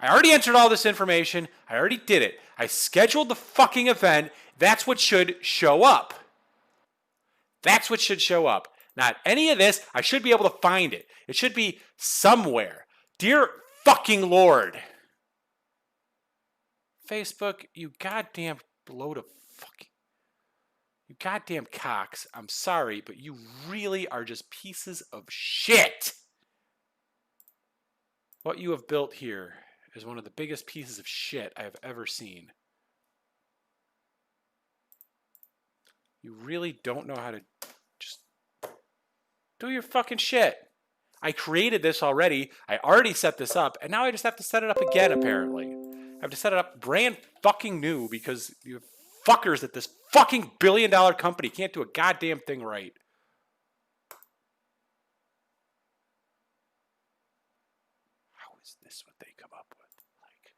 I already entered all this information. I already did it. I scheduled the fucking event. That's what should show up. That's what should show up. Not any of this. I should be able to find it. It should be somewhere. Dear fucking Lord. Facebook, you goddamn load of fucking... You goddamn cocks. I'm sorry, but you really are just pieces of shit. What you have built here is one of the biggest pieces of shit I have ever seen. You really don't know how to just do your fucking shit. I created this already. I already set this up, and now I just have to set it up again, apparently. I have to set it up brand fucking new because you fuckers at this fucking billion-dollar company can't do a goddamn thing right. How is this what they come up with? Like,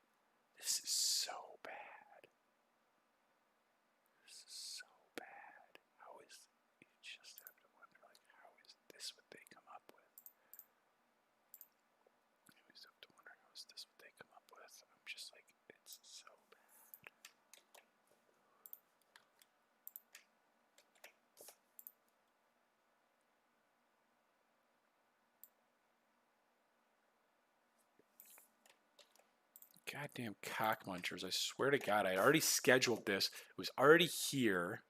this is so bad. This is so bad. How is... You just have to wonder, like, how is this what they come up with? You always have to wonder, how is this what they come up with? I'm just like, it's so bad. Goddamn cock munchers. I swear to God, I already scheduled this. It was already here.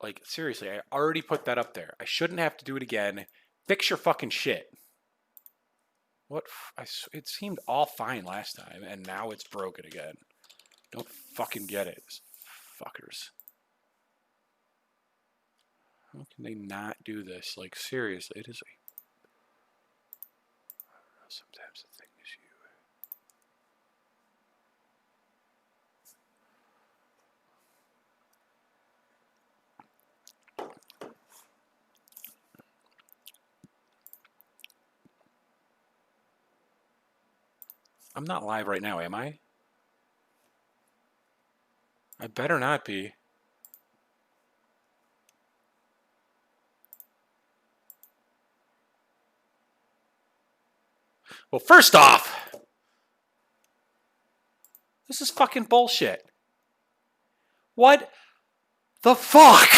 Like, seriously, I already put that up there. I shouldn't have to do it again. Fix your fucking shit. What? It seemed all fine last time, and now it's broken again. Don't fucking get it. Fuckers. How can they not do this? Like, seriously, it is a... I don't know, sometimes the thing is you... I'm not live right now, am I? I better not be. Well, first off, this is fucking bullshit. What the fuck?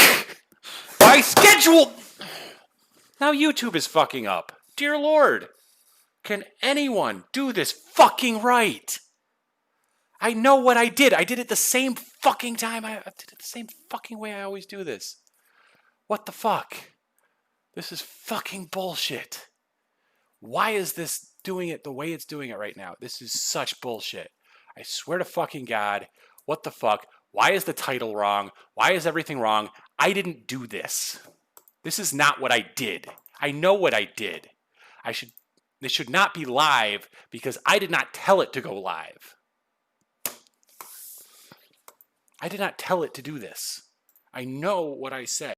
I scheduled... Now YouTube is fucking up. Dear Lord. Can anyone do this fucking right? I know what I did. I did it the same fucking time. I did it the same fucking way I always do this. What the fuck? This is fucking bullshit. Why is this doing it the way it's doing it right now? This is such bullshit. I swear to fucking God. What the fuck? Why is the title wrong? Why is everything wrong? I didn't do this. This is not what I did. I know what I did. This should not be live because I did not tell it to go live. I did not tell it to do this. I know what I said.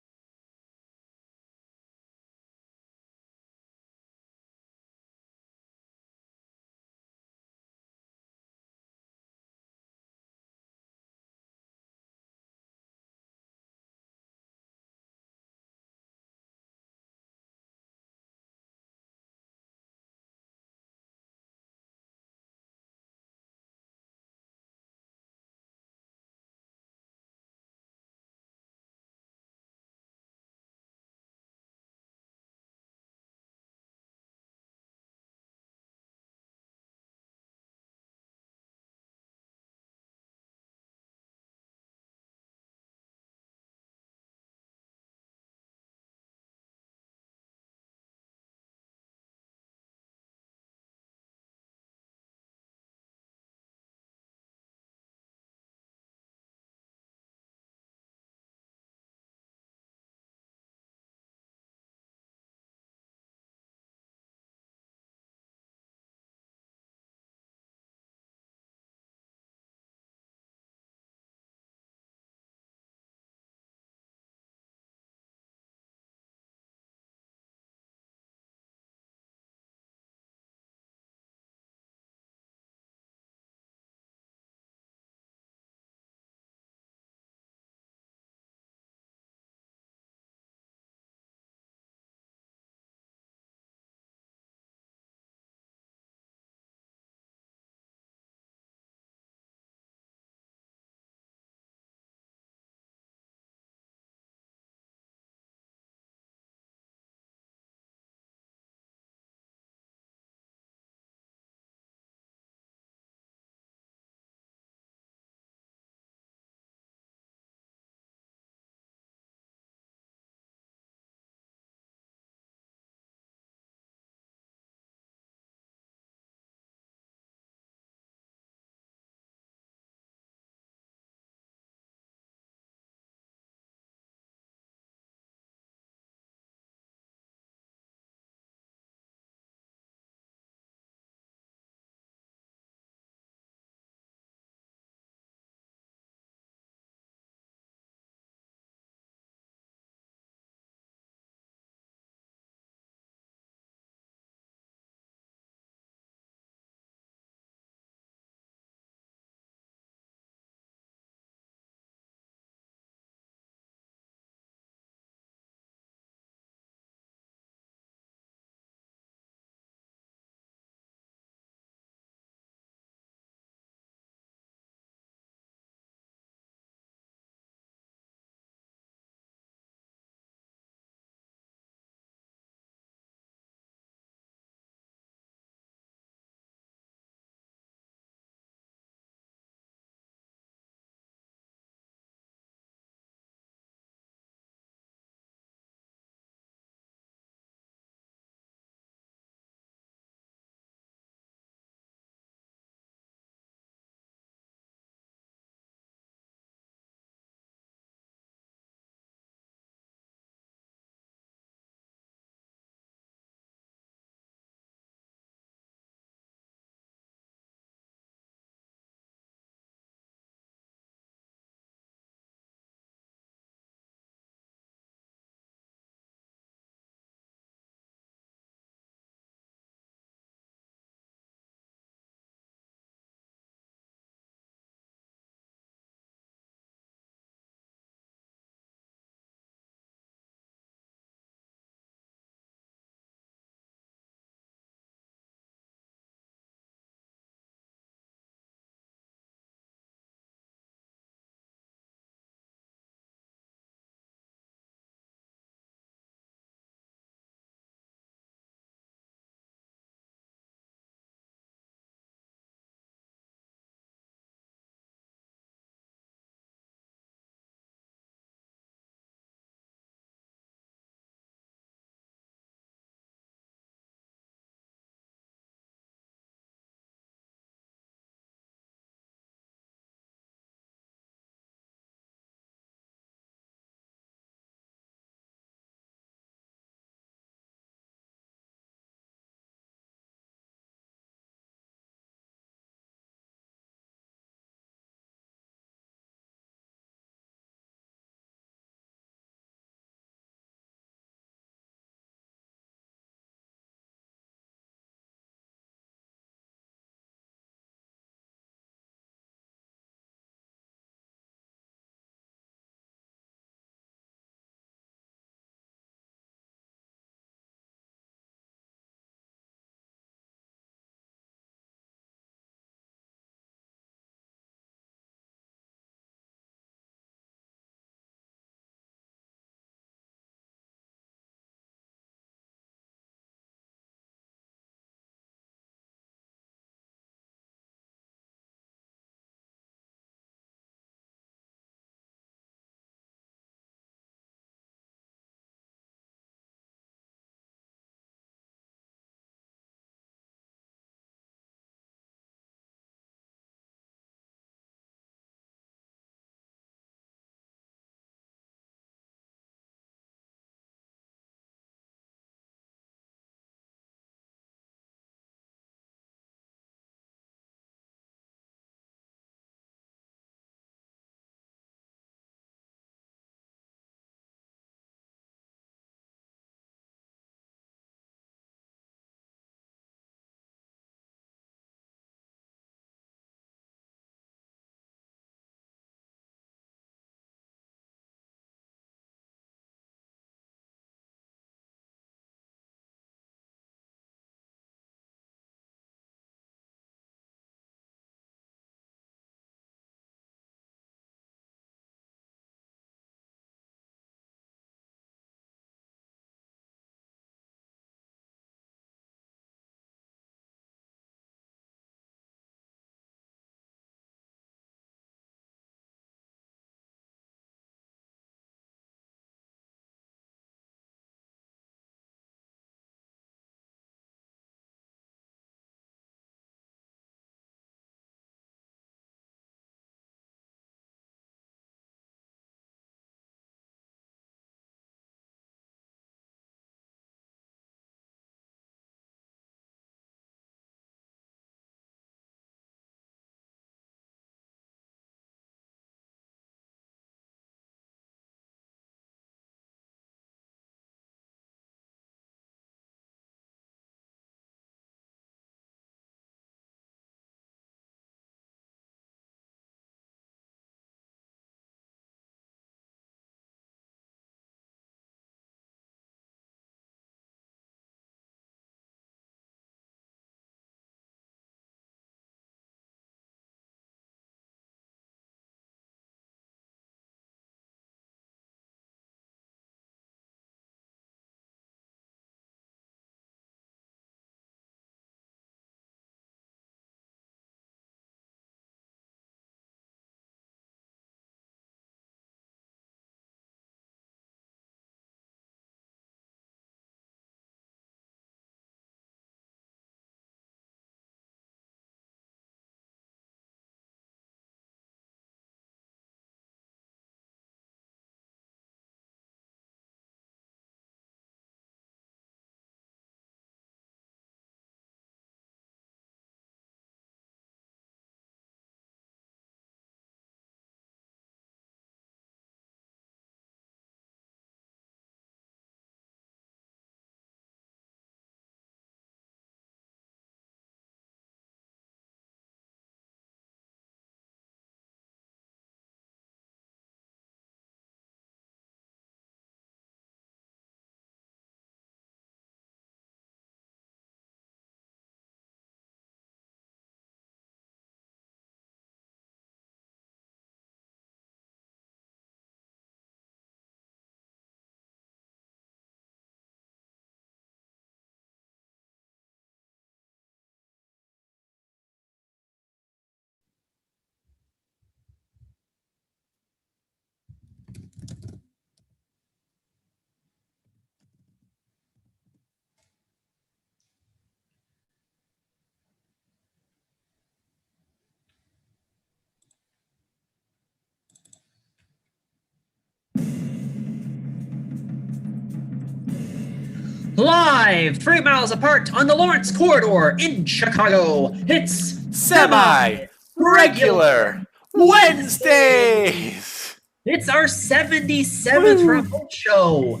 Live 3 miles apart on the Lawrence Corridor in Chicago, it's Semi-regular Wednesday. Wednesdays! It's our 77th Woo! remote show.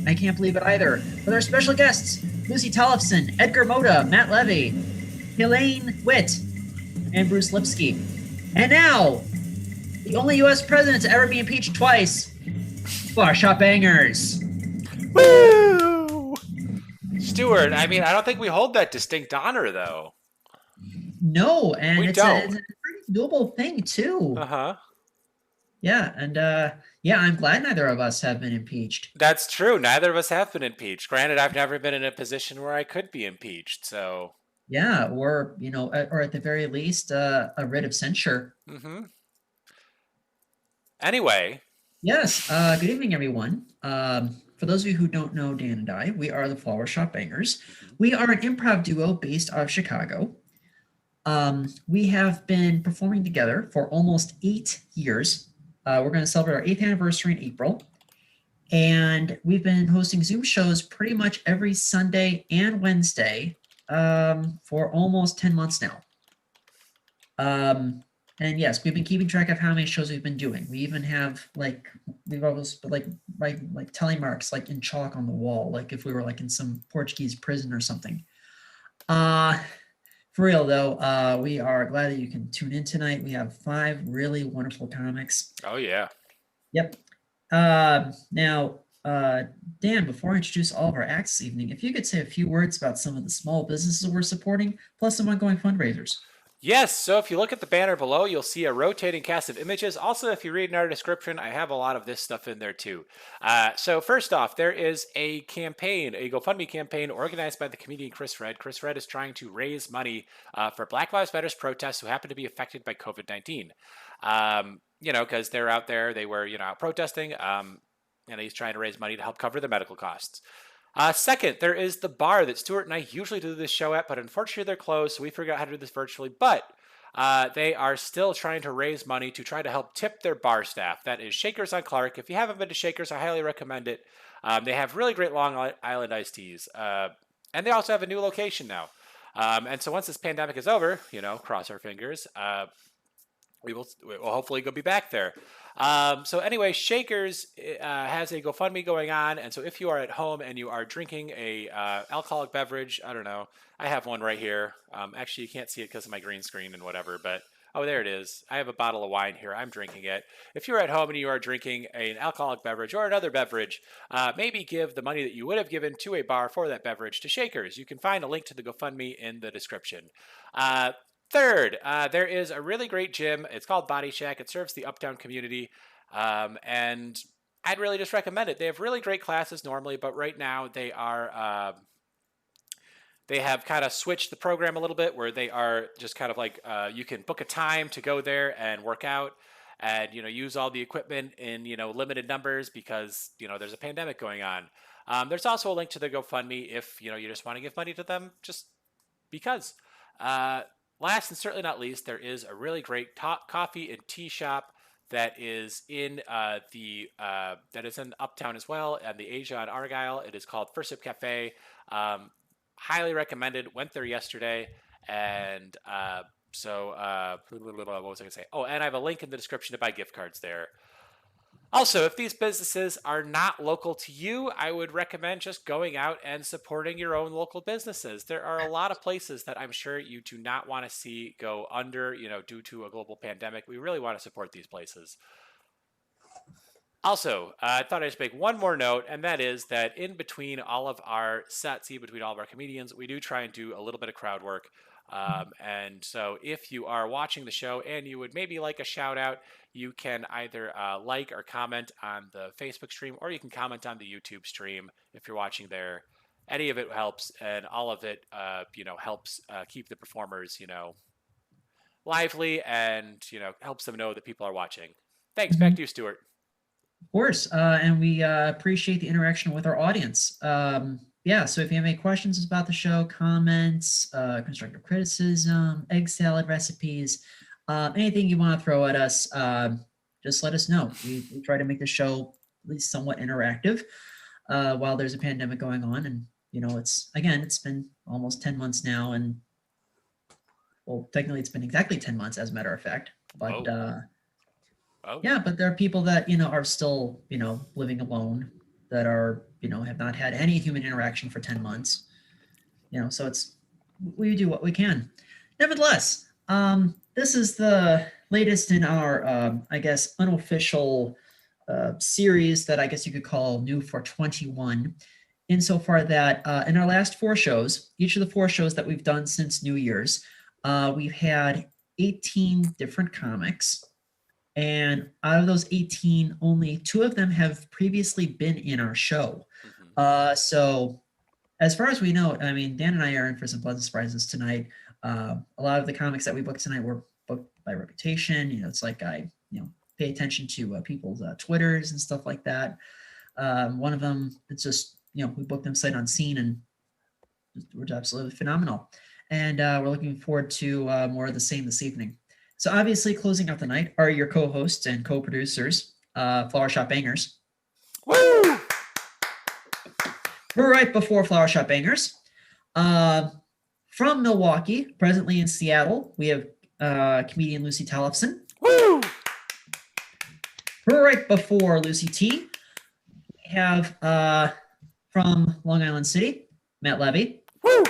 I can't believe it either. With our special guests, Lucy Tollefson, Edgar Mota, Matt Levy, Helaine Witt, and Bruce Lipsky. And now, the only U.S. president to ever be impeached twice, Barbershop Bangers. Woo! Stuart, I mean, I don't think we hold that distinct honor, though. No, and We it's a don't. pretty noble thing, too. Uh-huh. Yeah, and yeah, I'm glad neither of us have been impeached. That's true. Neither of us have been impeached. Granted, I've never been in a position where I could be impeached, so... Yeah, or, or at the very least, a writ of censure. Mm-hmm. Anyway. Yes, good evening, everyone. For those of you who don't know Dan and I, we are the Barbershop Bangers. We are an improv duo based out of Chicago. We have been performing together for almost 8 years. We're going to celebrate our 8th anniversary in April. And we've been hosting Zoom shows pretty much every Sunday and Wednesday for almost 10 months now. And yes, we've been keeping track of how many shows we've been doing. We even have we've always like telemarks like in chalk on the wall, like if we were like in some Portuguese prison or something. For real though, we are glad that you can tune in tonight. We have 5 really wonderful comics. Oh yeah. Yep. Now, Dan, before I introduce all of our acts this evening, if you could say a few words about some of the small businesses we're supporting, plus some ongoing fundraisers. Yes, so if you look at the banner below, you'll see a rotating cast of images. Also, if you read in our description, I have a lot of this stuff in there too. So first off, there is a campaign, a GoFundMe campaign organized by the comedian Chris Redd. Chris Redd is trying to raise money for Black Lives Matter's protests who happen to be affected by COVID-19. Because they're out there, they were, out protesting, and he's trying to raise money to help cover the medical costs. Second, there is the bar that Stuart and I usually do this show at, but unfortunately they're closed, so we figured out how to do this virtually. But they are still trying to raise money to try to help tip their bar staff. That is Shakers on Clark. If you haven't been to Shakers, I highly recommend it. They have really great Long Island iced teas. And they also have a new location now. And so once this pandemic is over, cross our fingers, we'll hopefully go be back there. So anyway, Shakers has a GoFundMe going on, and so if you are at home and you are drinking a alcoholic beverage, I don't know, I have one right here. Actually, you can't see it because of my green screen and whatever, but oh, there it is. I have a bottle of wine here. I'm drinking it. If you're at home and you are drinking an alcoholic beverage or another beverage, maybe give the money that you would have given to a bar for that beverage to Shakers. You can find a link to the GoFundMe in the description. Third, there is a really great gym. It's called Bodi Shak. It serves the Uptown community, and I'd really just recommend it. They have really great classes normally, but right now they are they have kind of switched the program a little bit, where they are just kind of like you can book a time to go there and work out, and use all the equipment in limited numbers because there's a pandemic going on. There's also a link to the GoFundMe if you just want to give money to them, just because. Last and certainly not least, there is a really great coffee and tea shop that is in Uptown as well, and the Asia on Argyle. It is called First Sip Cafe. Highly recommended. Went there yesterday, and what was I going to say? Oh, and I have a link in the description to buy gift cards there. Also, if these businesses are not local to you, I would recommend just going out and supporting your own local businesses. There are a lot of places that I'm sure you do not want to see go under, due to a global pandemic. We really want to support these places. Also, I thought I'd just make one more note, and that is that in between all of our sets, between all of our comedians, we do try and do a little bit of crowd work. And so if you are watching the show and you would maybe like a shout out, you can either like or comment on the Facebook stream, or you can comment on the YouTube stream if you're watching there. Any of it helps, and all of it, helps keep the performers, lively, and helps them know that people are watching. Thanks. Back to you, Stuart. Of course, and we appreciate the interaction with our audience. Yeah, so if you have any questions about the show, comments, constructive criticism, egg salad recipes, anything you want to throw at us, just let us know. We try to make the show at least somewhat interactive while there's a pandemic going on. And it's been almost 10 months now, and well, technically it's been exactly 10 months as a matter of fact. But yeah, but there are people that, are still, living alone, that are, have not had any human interaction for 10 months. So we do what we can. Nevertheless, this is the latest in our, I guess, unofficial series that I guess you could call New for 21, insofar that in our last 4 shows, each of the 4 shows that we've done since New Year's, we've had 18 different comics. And out of those 18, only 2 of them have previously been in our show. So as far as we know, I mean, Dan and I are in for some pleasant surprises tonight. A lot of the comics that we booked tonight were booked by reputation. It's like I, pay attention to people's Twitters and stuff like that. One of them, it's just, we booked them sight unseen, and we're absolutely phenomenal. And we're looking forward to more of the same this evening. So obviously, closing out the night are your co-hosts and co-producers, Flower Shop Bangers. Woo! We're right before Flower Shop Bangers. From Milwaukee, presently in Seattle, we have comedian Lucy Tollefson. Woo! We're right before Lucy T. We have from Long Island City, Matt Levy. Woo!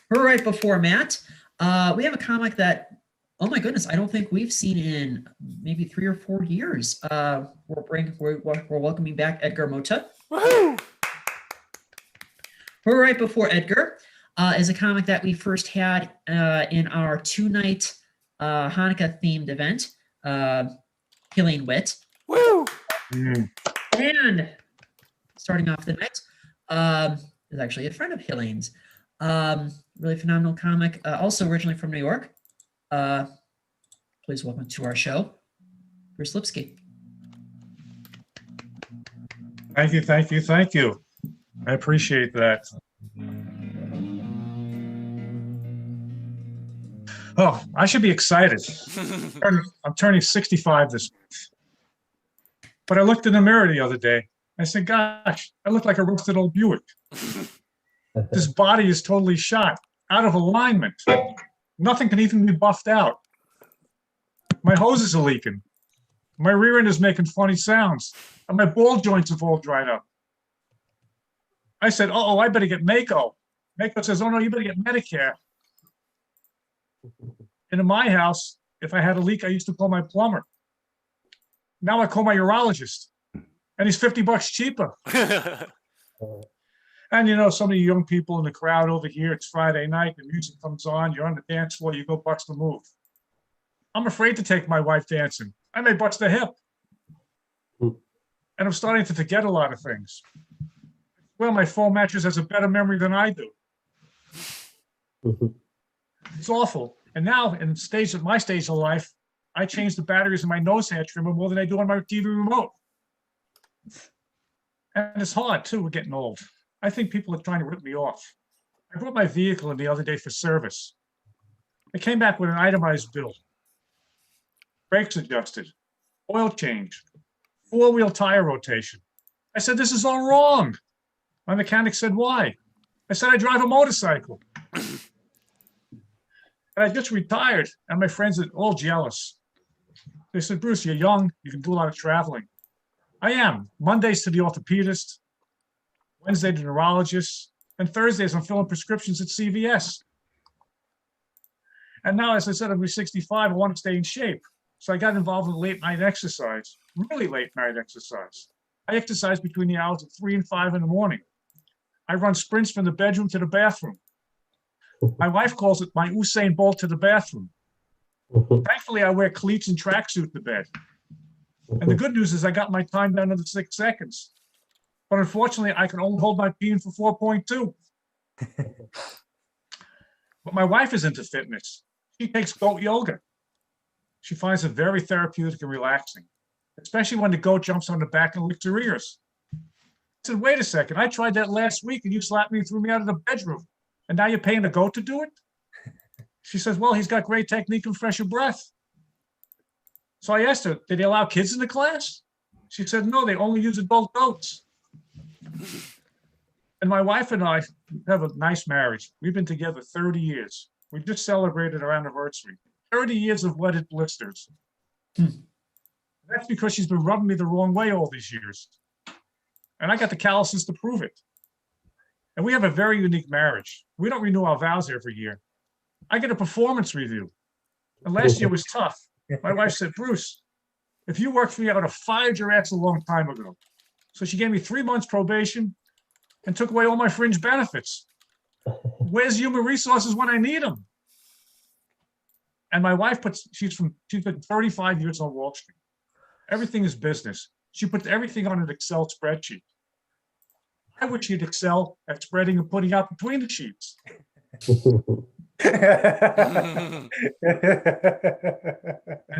We're right before Matt. We have a comic that, oh my goodness, I don't think we've seen in maybe 3 or 4 years. We're welcoming back Edgar Mota. Woohoo! We're right before Edgar is a comic that we first had in our 2-night Hanukkah themed event, Helaine Witt. Woo! And starting off the night is actually a friend of Helaine's. Really phenomenal comic, also originally from New York. Please welcome to our show, Bruce Lipsky. Thank you, thank you, thank you. I appreciate that. Oh, I should be excited. I'm turning 65 this month. But I looked in the mirror the other day. I said, gosh, I look like a roasted old Buick. This body is totally shot, out of alignment. Nothing can even be buffed out. My hoses are leaking. My rear end is making funny sounds. And my ball joints have all dried up. I said, uh-oh, I better get Mako. Mako says, oh, no, you better get Medicare. And in my house, if I had a leak, I used to call my plumber. Now I call my urologist. And he's $50 cheaper. And, some of you young people in the crowd over here, it's Friday night, the music comes on, you're on the dance floor, you go bust a move. I'm afraid to take my wife dancing. I may bust a hip. And I'm starting to forget a lot of things. Well, my phone mattress has a better memory than I do. It's awful. And now, in my stage of life, I change the batteries in my nose hair trimmer more than I do on my TV remote. And it's hard, too, we're getting old. I think people are trying to rip me off. I brought my vehicle in the other day for service. I came back with an itemized bill. Brakes adjusted, oil change, 4-wheel tire rotation. I said, this is all wrong. My mechanic said, why? I said, I drive a motorcycle. And I just retired, and my friends are all jealous. They said, Bruce, you're young, you can do a lot of traveling. I am. Mondays to the orthopedist, Wednesday to the neurologist, and Thursdays I'm filling prescriptions at CVS. And now, as I said, I'm 65, I want to stay in shape. So I got involved in late night exercise, really late night exercise. I exercise between the hours of 3 and 5 in the morning. I run sprints from the bedroom to the bathroom. My wife calls it my Usain Bolt to the bathroom. Thankfully, I wear cleats and tracksuit to bed. And the good news is I got my time down to 6 seconds. But unfortunately, I can only hold my pee in for 4.2. But my wife is into fitness. She takes goat yoga. She finds it very therapeutic and relaxing, especially when the goat jumps on the back and licks her ears. I said, wait a second, I tried that last week and you slapped me and threw me out of the bedroom. And now you're paying the goat to do it? She says, well, he's got great technique and fresher breath. So I asked her, did they allow kids in the class? She said, no, they only use adult goats. And my wife and I have a nice marriage. We've been together 30 years. We just celebrated our anniversary. 30 years of wedded blisters. That's because she's been rubbing me the wrong way all these years. And I got the calluses to prove it. And we have a very unique marriage. We don't renew our vows every year. I get a performance review. And last year was tough. My wife said, Bruce, if you work for me, I would have fired your ass a long time ago. So she gave me 3 months probation and took away all my fringe benefits. Where's human resources when I need them? And my wife she's been 35 years on Wall Street. Everything is business. She puts everything on an Excel spreadsheet. I wish she'd excel at spreading and putting out between the sheets.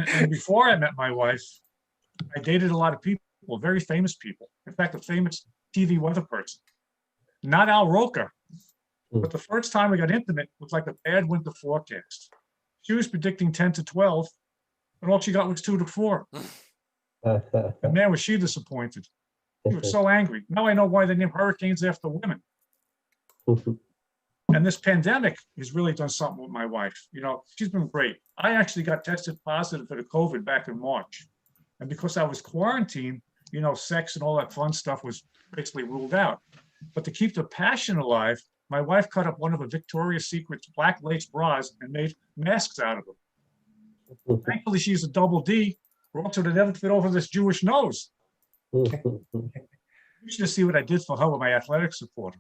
And before I met my wife, I dated a lot of people, very famous people. In fact, a famous TV weather person. Not Al Roker. But the first time we got intimate was like a bad winter forecast. She was predicting 10 to 12, and all she got was 2 to 4. And man, was she disappointed. She was so angry. Now I know why they name hurricanes after women. And this pandemic has really done something with my wife. You know, she's been great. I actually got tested positive for the COVID back in March. And because I was quarantined, you know, sex and all that fun stuff was basically ruled out. But to keep the passion alive, my wife cut up one of the Victoria's Secret's black lace bras and made masks out of them. Thankfully, she's a double D, or else it would never fit over this Jewish nose. You should just see what I did for her with my athletic supporter.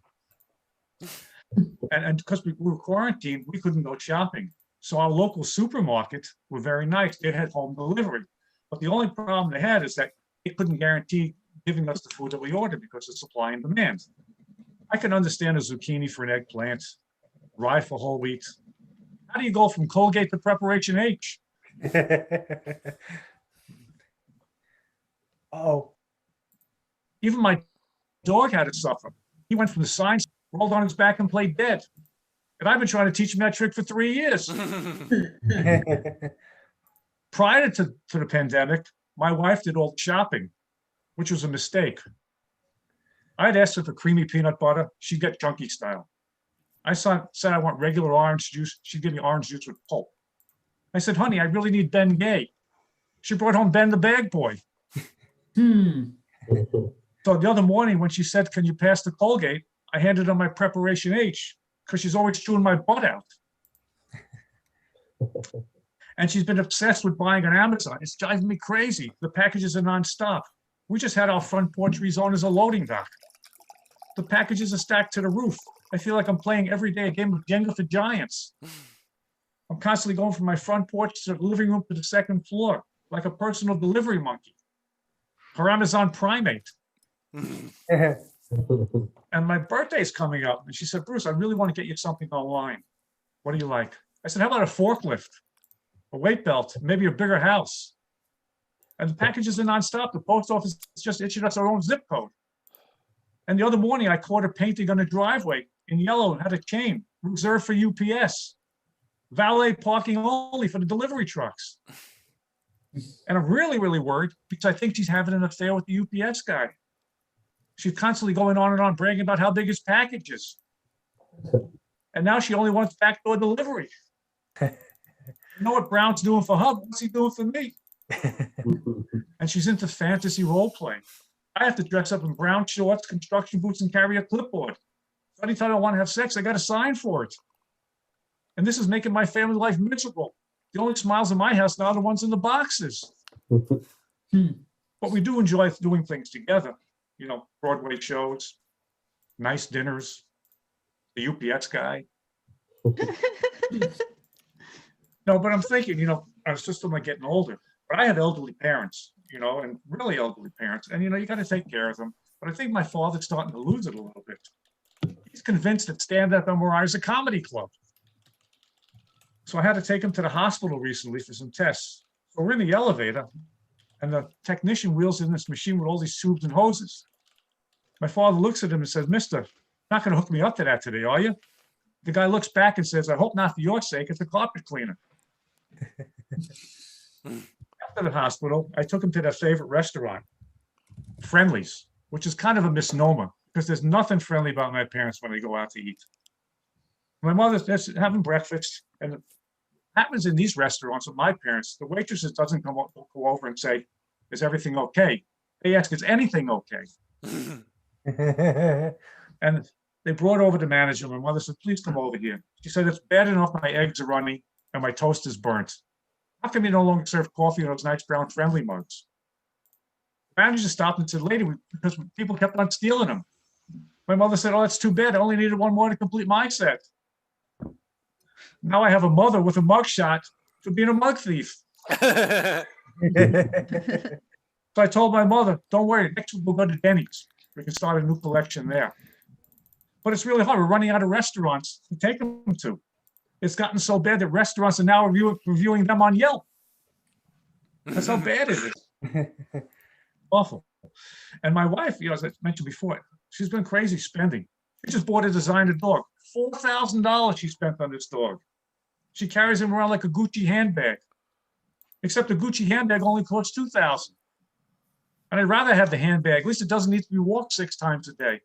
And because we were quarantined, we couldn't go shopping. So our local supermarkets were very nice. They had home delivery. But the only problem they had is that they couldn't guarantee giving us the food that we ordered because of supply and demand. I can understand a zucchini for an eggplant, rye for whole wheat. How do you go from Colgate to Preparation H? Oh, Even my dog had to suffer. He went from the signs, rolled on his back and played dead. And I've been trying to teach him that trick for 3 years. Prior to the pandemic, my wife did all the shopping, which was a mistake. I'd asked her for creamy peanut butter. She'd get junkie style. I said I want regular orange juice. She'd give me orange juice with pulp. I said, honey, I really need Ben Gay. She brought home Ben the Bag Boy. So the other morning when she said, can you pass the Colgate? I handed her my Preparation H because she's always chewing my butt out. And she's been obsessed with buying on Amazon. It's driving me crazy. The packages are nonstop. We just had our front porch rezoned as a loading dock. The packages are stacked to the roof. I feel like I'm playing every day a game of Jenga for giants. I'm constantly going from my front porch to the living room to the second floor, like a personal delivery monkey. Her Amazon primate. And my birthday's coming up. And she said, Bruce, I really want to get you something online. What do you like? I said, how about a forklift, a weight belt, maybe a bigger house? And the packages are nonstop. The post office just issued us our own zip code. And the other morning, I caught her painting on the driveway in yellow and had a chain reserved for UPS. Valet parking only for the delivery trucks. And I'm really, really worried because I think she's having an affair with the UPS guy. She's constantly going on and on bragging about how big his package is. And now she only wants backdoor delivery. You know what Brown's doing for her? What's he doing for me? And she's into fantasy role playing. I have to dress up in brown shorts, construction boots, and carry a clipboard. So anytime I want to have sex, I got to sign for it. And this is making my family life miserable. The only smiles in my house now are the ones in the boxes. But we do enjoy doing things together. You know, Broadway shows, nice dinners, the UPS guy. No, but I'm thinking, you know, I was just like getting older. But I have elderly parents, you know, and really elderly parents. And, you know, you got to take care of them. But I think my father's starting to lose it a little bit. He's convinced that stand-up MRI is a comedy club. So I had to take him to the hospital recently for some tests. So we're in the elevator, and the technician wheels in this machine with all these tubes and hoses. My father looks at him and says, Mister, not going to hook me up to that today, are you? The guy looks back and says, I hope not for your sake. It's a carpet cleaner. After the hospital, I took him to their favorite restaurant, Friendly's, which is kind of a misnomer. because there's nothing friendly about my parents when they go out to eat. My mother's having breakfast, and it happens in these restaurants with my parents. The waitresses doesn't go over and say, "Is everything okay?" They ask, "Is anything okay?" And they brought over the manager. My mother said, "Please come over here." She said, "It's bad enough my eggs are runny and my toast is burnt. How come you no longer serve coffee in those nice brown friendly mugs?" The manager stopped and said, "Lady, because people kept on stealing them." My mother said, "Oh, that's too bad. I only needed one more to complete my set." Now I have a mother with a mugshot for being a mug thief. So I told my mother, "Don't worry, next week we'll go to Denny's. We can start a new collection there." But it's really hard. We're running out of restaurants to take them to. It's gotten so bad that restaurants are now reviewing them on Yelp. That's how bad it is. Awful. And my wife, as I mentioned before, she's been crazy spending. She just bought a designer dog. $4,000 she spent on this dog. She carries him around like a Gucci handbag. Except the Gucci handbag only costs $2,000. And I'd rather have the handbag. At least it doesn't need to be walked 6 times a day.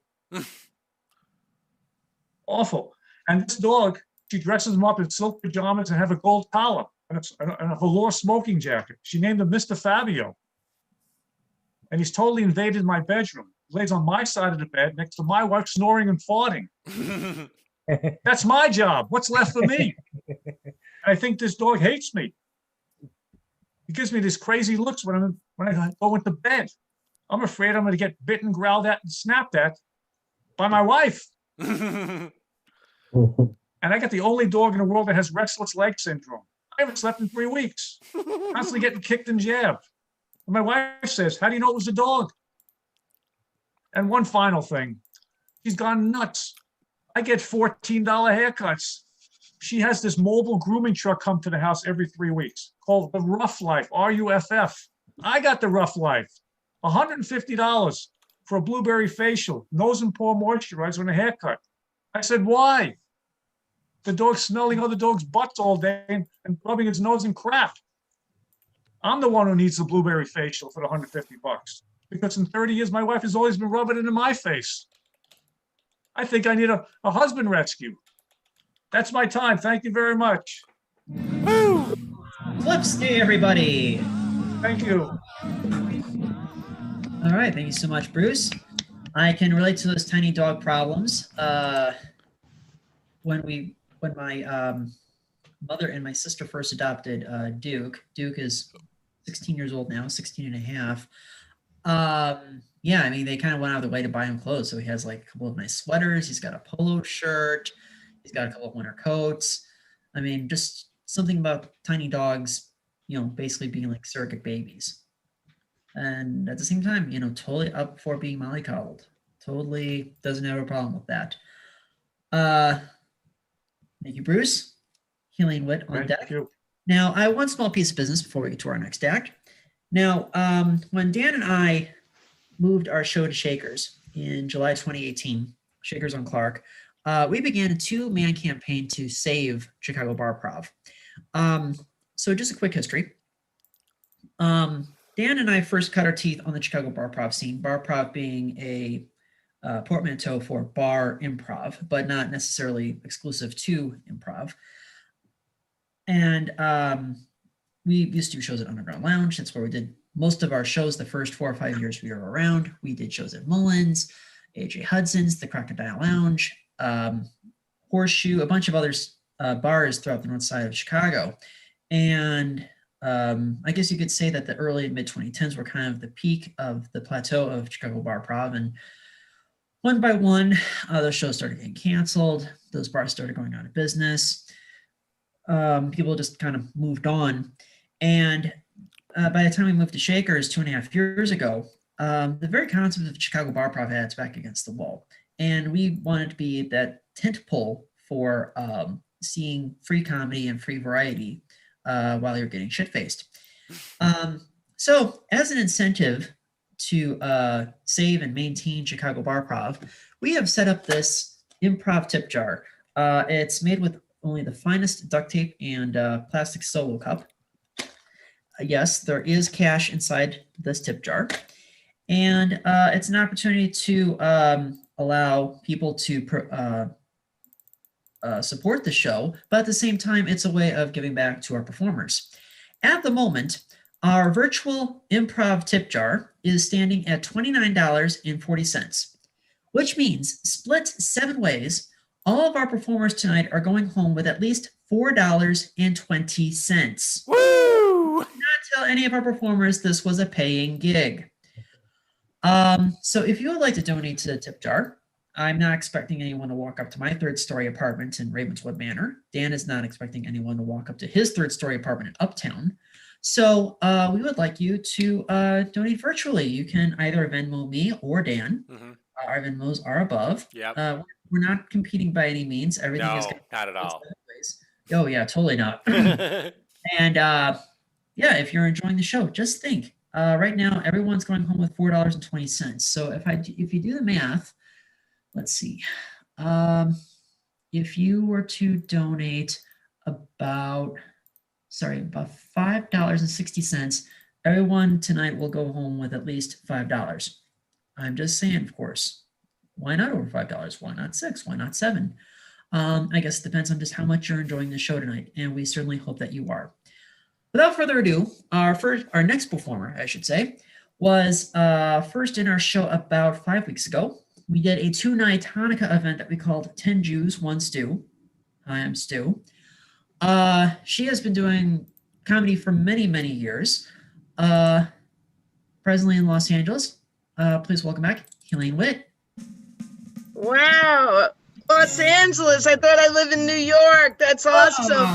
Awful. And this dog, she dresses him up in silk pajamas and have a gold collar and a velour smoking jacket. She named him Mr. Fabio. And he's totally invaded my bedroom. He lays on my side of the bed next to my wife snoring and farting. That's my job. What's left for me? I think this dog hates me. He gives me these crazy looks when I go into bed. I'm afraid I'm going to get bitten, growled at, and snapped at by my wife. And I got the only dog in the world that has restless leg syndrome. I haven't slept in 3 weeks. Constantly getting kicked and jabbed. And my wife says, "How do you know it was a dog?" And one final thing. She's gone nuts. I get $14 haircuts. She has this mobile grooming truck come to the house every 3 weeks called the Rough Life, RUFF. I got the Rough Life. $150 for a blueberry facial, nose and paw moisturizer, and a haircut. I said, "Why?" The dog's smelling other dogs' butts all day and rubbing its nose in crap. I'm the one who needs the blueberry facial for the $150 because in 30 years, my wife has always been rubbing it in my face. I think I need a husband rescue. That's my time. Thank you very much. Woo! Lipsky, everybody. Thank you. All right. Thank you so much, Bruce. I can relate to those tiny dog problems. When my mother and my sister first adopted Duke is 16 years old now, 16 and a half. Yeah, I mean, they kind of went out of their way to buy him clothes. So he has like a couple of nice sweaters. He's got a polo shirt. He's got a couple of winter coats. I mean, just something about tiny dogs, basically being like surrogate babies. And at the same time, totally up for being mollycoddled. Totally doesn't have a problem with that. Thank you, Bruce. Helaine Witt on deck. Thank you. Now, I have one small piece of business before we get to our next act. Now, when Dan and I moved our show to Shakers in July 2018, Shakers on Clark, we began a 2-man campaign to save Chicago Barprov. So just a quick history. Dan and I first cut our teeth on the Chicago Barprov scene, Barprov being a portmanteau for bar improv, but not necessarily exclusive to improv. And we used to do shows at Underground Lounge. That's where we did most of our shows the first 4 or 5 years we were around. We did shows at Mullins, AJ Hudson's, the Crocodile Lounge, Horseshoe, a bunch of other bars throughout the north side of Chicago. And I guess you could say that the early and mid 2010s were kind of the peak of the plateau of Chicago Barprov. And one by one, those shows started getting canceled. Those bars started going out of business. People just kind of moved on. And by the time we moved to Shakers 2.5 years ago, the very concept of Chicago Barprov had its back against the wall. And we wanted to be that tent pole for seeing free comedy and free variety while you're getting shit-faced. So as an incentive to save and maintain Chicago Barprov, we have set up this Improv Tip Jar. It's made with only the finest duct tape and plastic solo cup. Yes, there is cash inside this tip jar. And it's an opportunity to allow people to support the show, but at the same time, it's a way of giving back to our performers. At the moment, our virtual improv tip jar is standing at $29.40, which means split 7 ways, all of our performers tonight are going home with at least $4.20. Woo! Not tell any of our performers this was a paying gig. So if you would like to donate to the tip jar, I'm not expecting anyone to walk up to my 3rd-story apartment in Ravenswood Manor. Dan is not expecting anyone to walk up to his 3rd-story apartment in Uptown. So we would like you to donate virtually. You can either Venmo me or Dan. Mm-hmm. Our Venmos are above. Yep. We're not competing by any means. Everything is not at all. Oh yeah, totally not. And yeah, if you're enjoying the show, just think. Right now, everyone's going home with $4.20. So if you do the math, let's see. If you were to donate about $5.60, everyone tonight will go home with at least $5. I'm just saying, of course. Why not over $5? Why not 6? Why not 7? I guess it depends on just how much you're enjoying the show tonight, and we certainly hope that you are. Without further ado, our next performer, I should say, was first in our show about 5 weeks ago. We did a 2-night Hanukkah event that we called 10 Jews, 1 Stew. Hi, I'm Stu. She has been doing comedy for many, many years. Presently in Los Angeles. Please welcome back, Helaine Witt. Wow. Los Angeles. I thought I live in New York. That's awesome.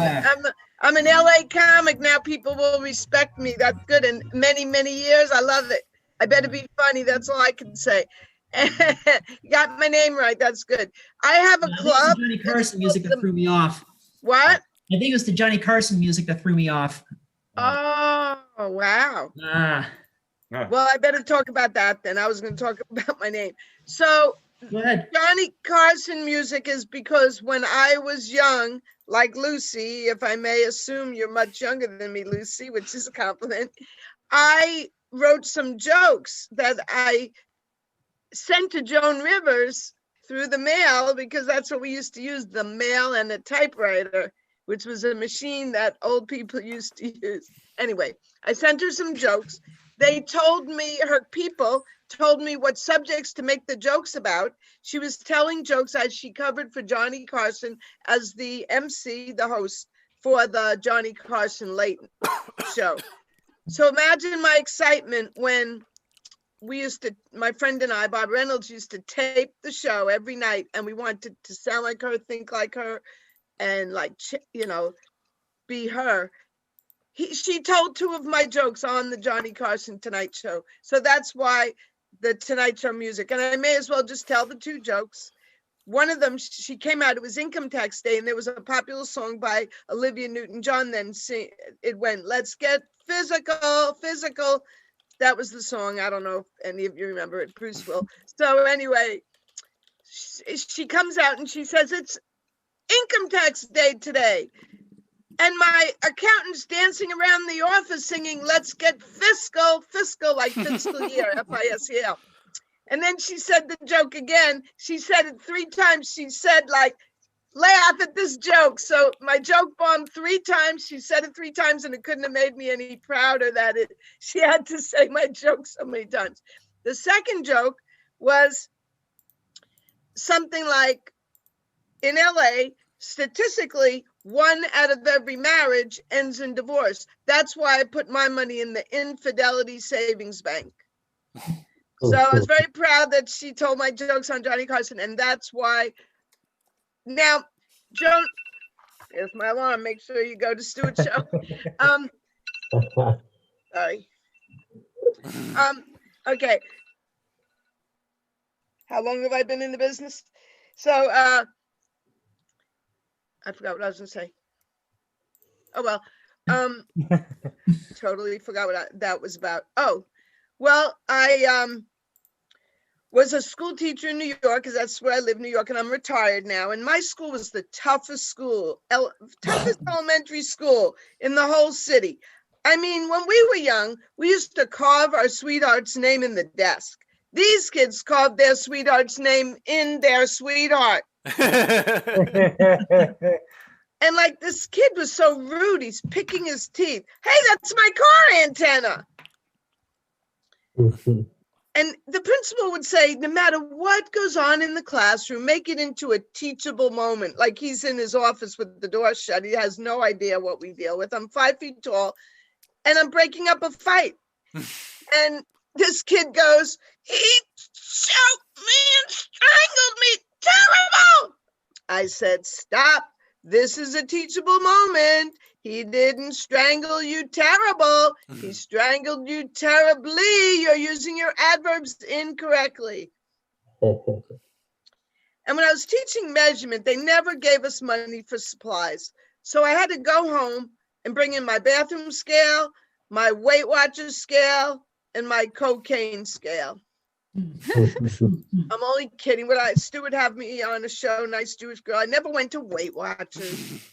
I'm an LA comic. Now people will respect me. That's good. In many, many years. I love it. I better be funny. That's all I can say. You got my name right. That's good. I have a club. Johnny Carson music that threw me off. What? I think it was the Johnny Carson music that threw me off. Oh, wow. Well, I better talk about that then. I was going to talk about my name. So go ahead. Johnny Carson music is because when I was young, like Lucy, if I may assume you're much younger than me, Lucy, which is a compliment, I wrote some jokes that I sent to Joan Rivers through the mail, because that's what we used to use, the mail and a typewriter, which was a machine that old people used to use. Anyway, I sent her some jokes. They told me, her people told me what subjects to make the jokes about. She was telling jokes as she covered for Johnny Carson as the MC, the host for the Johnny Carson Late show. So imagine my excitement when we used to, my friend and I, Bob Reynolds, used to tape the show every night, and we wanted to sound like her, think like her, and like, you know, be her. She told 2 of my jokes on the Johnny Carson Tonight Show. So that's why the Tonight Show music. And I may as well just tell the 2 jokes. One of them, she came out, it was Income Tax Day, and there was a popular song by Olivia Newton-John. Then it went, let's get physical, physical. That was the song. I don't know if any of you remember it, Bruce will. So anyway, she comes out and she says, it's Income Tax Day today. And my accountant's dancing around the office singing, let's get fiscal, fiscal, like fiscal year, F-I-S-C-L. And then she said the joke again. She said it 3 times. She said, like, laugh at this joke. So my joke bombed 3 times. She said it 3 times, and it couldn't have made me any prouder that she had to say my joke so many times. The second joke was something like, in LA, statistically, 1 out of every marriage ends in divorce. That's why I put my money in the Infidelity Savings Bank. So I was very proud that she told my jokes on Johnny Carson, and that's why. Now, Joan, there's my alarm. Make sure you go to Stuart show. Sorry. Okay. How long have I been in the business? So I forgot what I was gonna say. Oh well, totally forgot what that was about. Oh, well, I was a school teacher in New York, because that's where I live, New York, and I'm retired now. And my school was the toughest school, toughest elementary school in the whole city. I mean, when we were young, we used to carve our sweetheart's name in the desk. These kids carved their sweetheart's name in their sweetheart. And like this kid was so rude, he's picking his teeth. Hey, that's my car antenna. And the principal would say, no matter what goes on in the classroom, make it into a teachable moment. Like he's in his office with the door shut. He has no idea what we deal with. I'm 5 feet tall and I'm breaking up a fight. And this kid goes, he choked me and strangled me. Terrible. I said, stop. This is a teachable moment. He didn't strangle you terrible. He strangled you terribly. You're using your adverbs incorrectly. And when I was teaching measurement, they never gave us money for supplies. So I had to go home and bring in my bathroom scale, my Weight Watchers scale, and my cocaine scale. I'm only kidding. Would Stuart have me on a show, Nice Jewish Girl? I never went to Weight Watchers.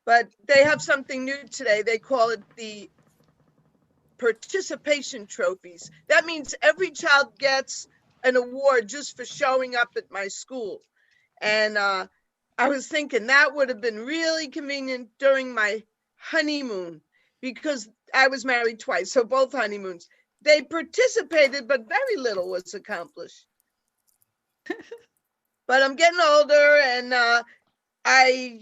But they have something new today. They call it the participation trophies. That means every child gets an award just for showing up at my school. And I was thinking that would have been really convenient during my honeymoon because I was married twice, so both honeymoons. They participated, but very little was accomplished. But I'm getting older, and I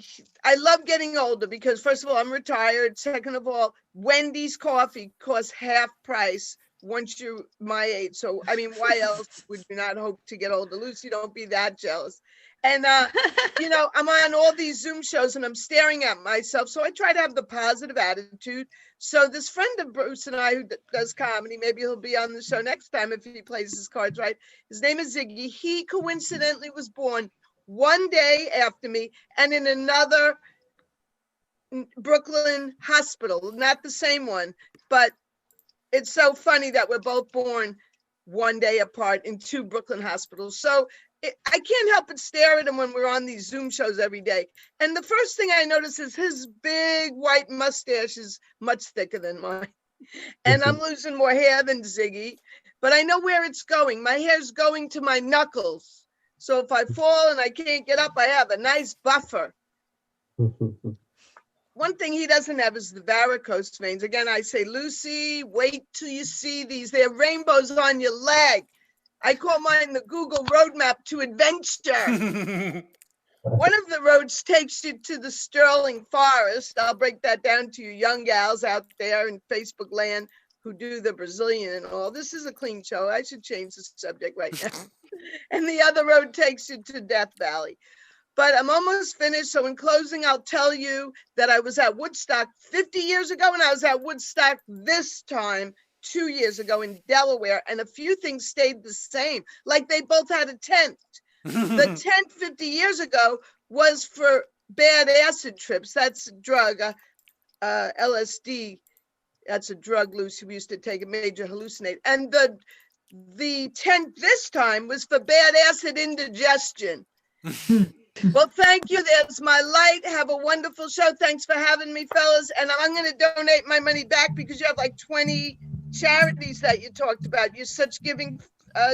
love getting older because, first of all, I'm retired. Second of all, Wendy's coffee costs half price once you're my age. So, I mean, why else would you not hope to get older? Lucy, don't be that jealous. And, you know, I'm on all these Zoom shows and I'm staring at myself. So I try to have the positive attitude. So this friend of Bruce and I who does comedy, maybe he'll be on the show next time if he plays his cards right. His name is Ziggy. He coincidentally was born one day after me and in another Brooklyn hospital, not the same one, but it's so funny that we're both born one day apart in 2 Brooklyn hospitals. So I can't help but stare at him when we're on these Zoom shows every day. And the first thing I notice is his big white mustache is much thicker than mine. And I'm losing more hair than Ziggy, but I know where it's going. My hair's going to my knuckles. So if I fall and I can't get up, I have a nice buffer. One thing he doesn't have is the varicose veins. Again, I say, Lucy, wait till you see these. They're rainbows on your leg. I call mine the Google roadmap to adventure. One of the roads takes you to the Sterling Forest. I'll break that down to you young gals out there in Facebook land who do the Brazilian and all. This is a clean show. I should change the subject right now. And the other road takes you to Death Valley. But I'm almost finished. So in closing, I'll tell you that I was at Woodstock 50 years ago, and I was at Woodstock this time 2 years ago in Delaware, and a few things stayed the same. Like they both had a tent. The tent 50 years ago was for bad acid trips. That's a drug, LSD. That's a drug, Lucy. We used to take a major hallucinate. And the tent this time was for bad acid indigestion. Well, thank you. There's my light. Have a wonderful show. Thanks for having me, fellas. And I'm going to donate my money back because you have like 20 charities that you talked about. You're such giving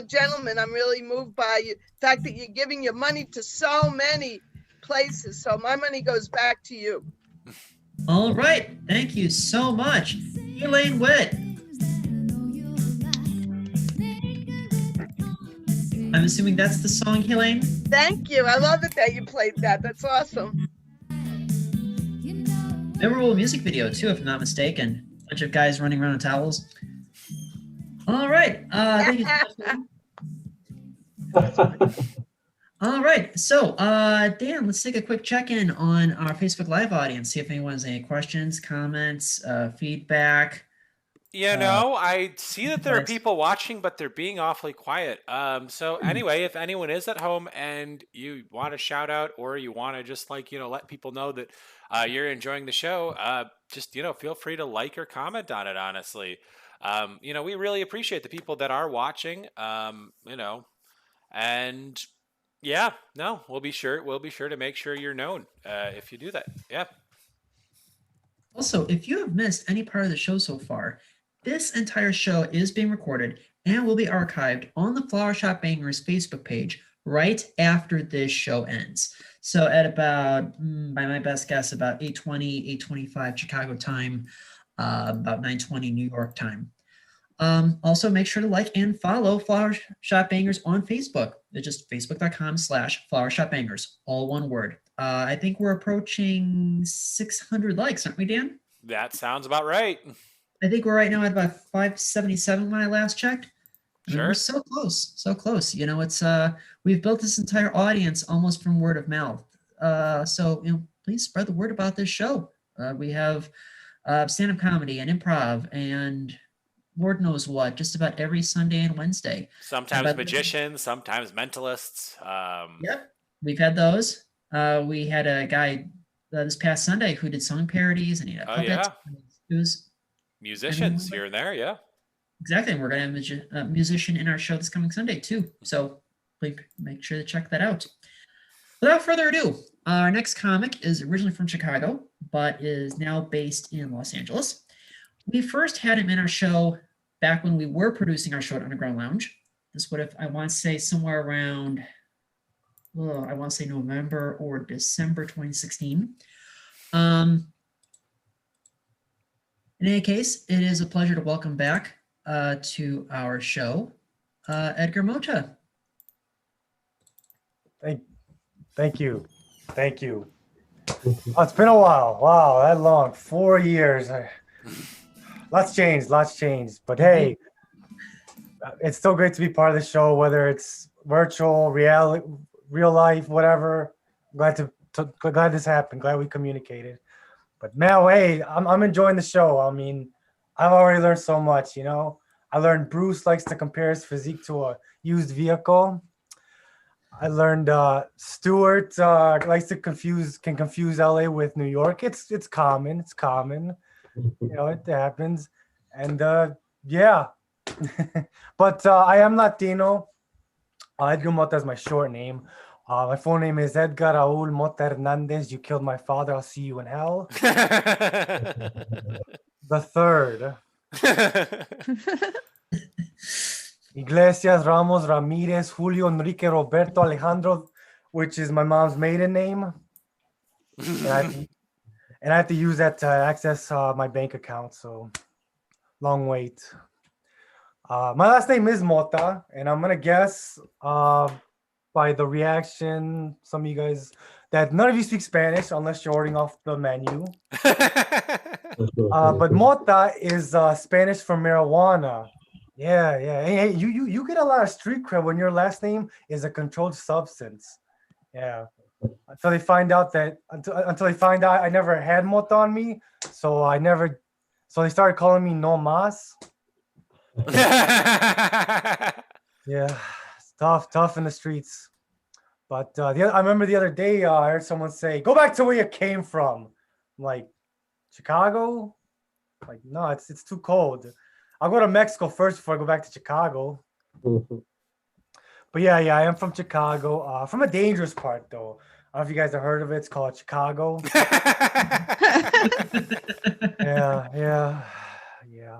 gentlemen. I'm really moved by the fact that you're giving your money to so many places. So my money goes back to you. All right. Thank you so much. Helaine Witt. I'm assuming that's the song, Helaine? Thank you. I love it that you played that. That's awesome. Memorable music video, too, if I'm not mistaken. A bunch of guys running around in towels. All right. Thank you so much. All right. So, Dan, let's take a quick check-in on our Facebook Live audience. See if anyone has any questions, comments, feedback. You know, I see that there are people watching, but they're being awfully quiet. So anyway, if anyone is at home and you want to shout out or you want to just like, let people know that you're enjoying the show, just, feel free to like or comment on it, honestly. We really appreciate the people that are watching, and yeah, we'll be sure to make sure you're known if you do that. Yeah. Also, if you have missed any part of the show so far, this entire show is being recorded and will be archived on the Flower Shop Bangers Facebook page right after this show ends. So at about, by my best guess, about 8:20, 8:25 Chicago time, about 9:20 New York time. Also, make sure to like and follow Flower Shop Bangers on Facebook. It's just facebook.com/Flower Shop Bangers, all one word. I think we're approaching 600 likes, aren't we, Dan? That sounds about right. I think we're right now at about 577 when I last checked. I mean, Sure. we're so close. You know, it's we've built this entire audience almost from word of mouth. So you know, please spread the word about this show. We have stand-up comedy and improv and Lord knows what, just about every Sunday and Wednesday. Sometimes magicians, sometimes mentalists. Yep, we've had those. We had a guy this past Sunday who did song parodies and he had puppets. Yeah. It was Musicians here and there, yeah. Exactly. We're going to have a musician in our show this coming Sunday too. So please make sure to check that out. Without further ado, our next comic is originally from Chicago, but is now based in Los Angeles. We first had him in our show back when we were producing our show at Underground Lounge. This would have, I want to say, somewhere around, I want to say November or December 2016. In any case, it is a pleasure to welcome back to our show, Edgar Mota. Thank you. Oh, it's been a while. Wow, that long. 4 years. Lots changed. But hey, it's still great to be part of the show, whether it's virtual, real life, whatever. Glad this happened. Glad we communicated. But now, hey, I'm enjoying the show. I mean, I've already learned so much, you know. I learned Bruce likes to compare his physique to a used vehicle. I learned Stuart likes to confuse LA with New York. It's common. You know, it happens. And yeah. But I am Latino. Edgar Mota is my short name. My full name is Edgar Raul Mota Hernandez. You killed my father. I'll see you in hell. The third. Iglesias Ramos Ramirez Julio Enrique Roberto Alejandro, which is my mom's maiden name. And I have to use that to access my bank account. So long wait. My last name is Mota, and I'm gonna guess by the reaction, some of you guys, that none of you speak Spanish unless you're ordering off the menu. But Mota is Spanish for marijuana. Yeah. Hey, you get a lot of street cred when your last name is a controlled substance. Yeah. Until they find out I never had Mota on me, so they started calling me No Mas. Yeah, it's tough in the streets. But I remember the other day I heard someone say, "Go back to where you came from." I'm like, Chicago? Like, no, it's too cold. I'll go to Mexico first before I go back to Chicago. But yeah, I am from Chicago. From a dangerous part though. I don't know if you guys have heard of it. It's called Chicago. Yeah.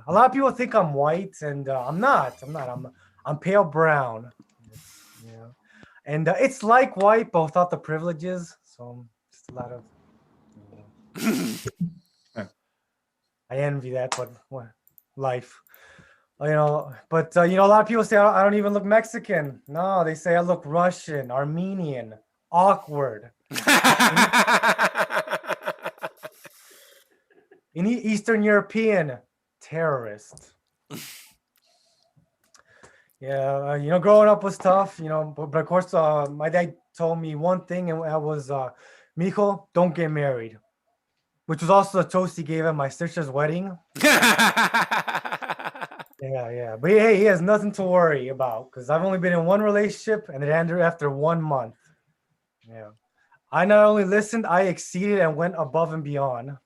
A lot of people think I'm white, and I'm not. I'm pale brown. Yeah, and it's like white, but without the privileges. So just a lot of. I envy that, but life. You know, but a lot of people say I don't even look Mexican. No, they say I look Russian, Armenian, awkward. In Eastern European, terrorist. Yeah, growing up was tough, but of course, my dad told me one thing, and that was, Mijo, don't get married, which was also the toast he gave at my sister's wedding. Yeah. But hey, he has nothing to worry about because I've only been in one relationship and it ended after 1 month. Yeah. I not only listened, I exceeded and went above and beyond.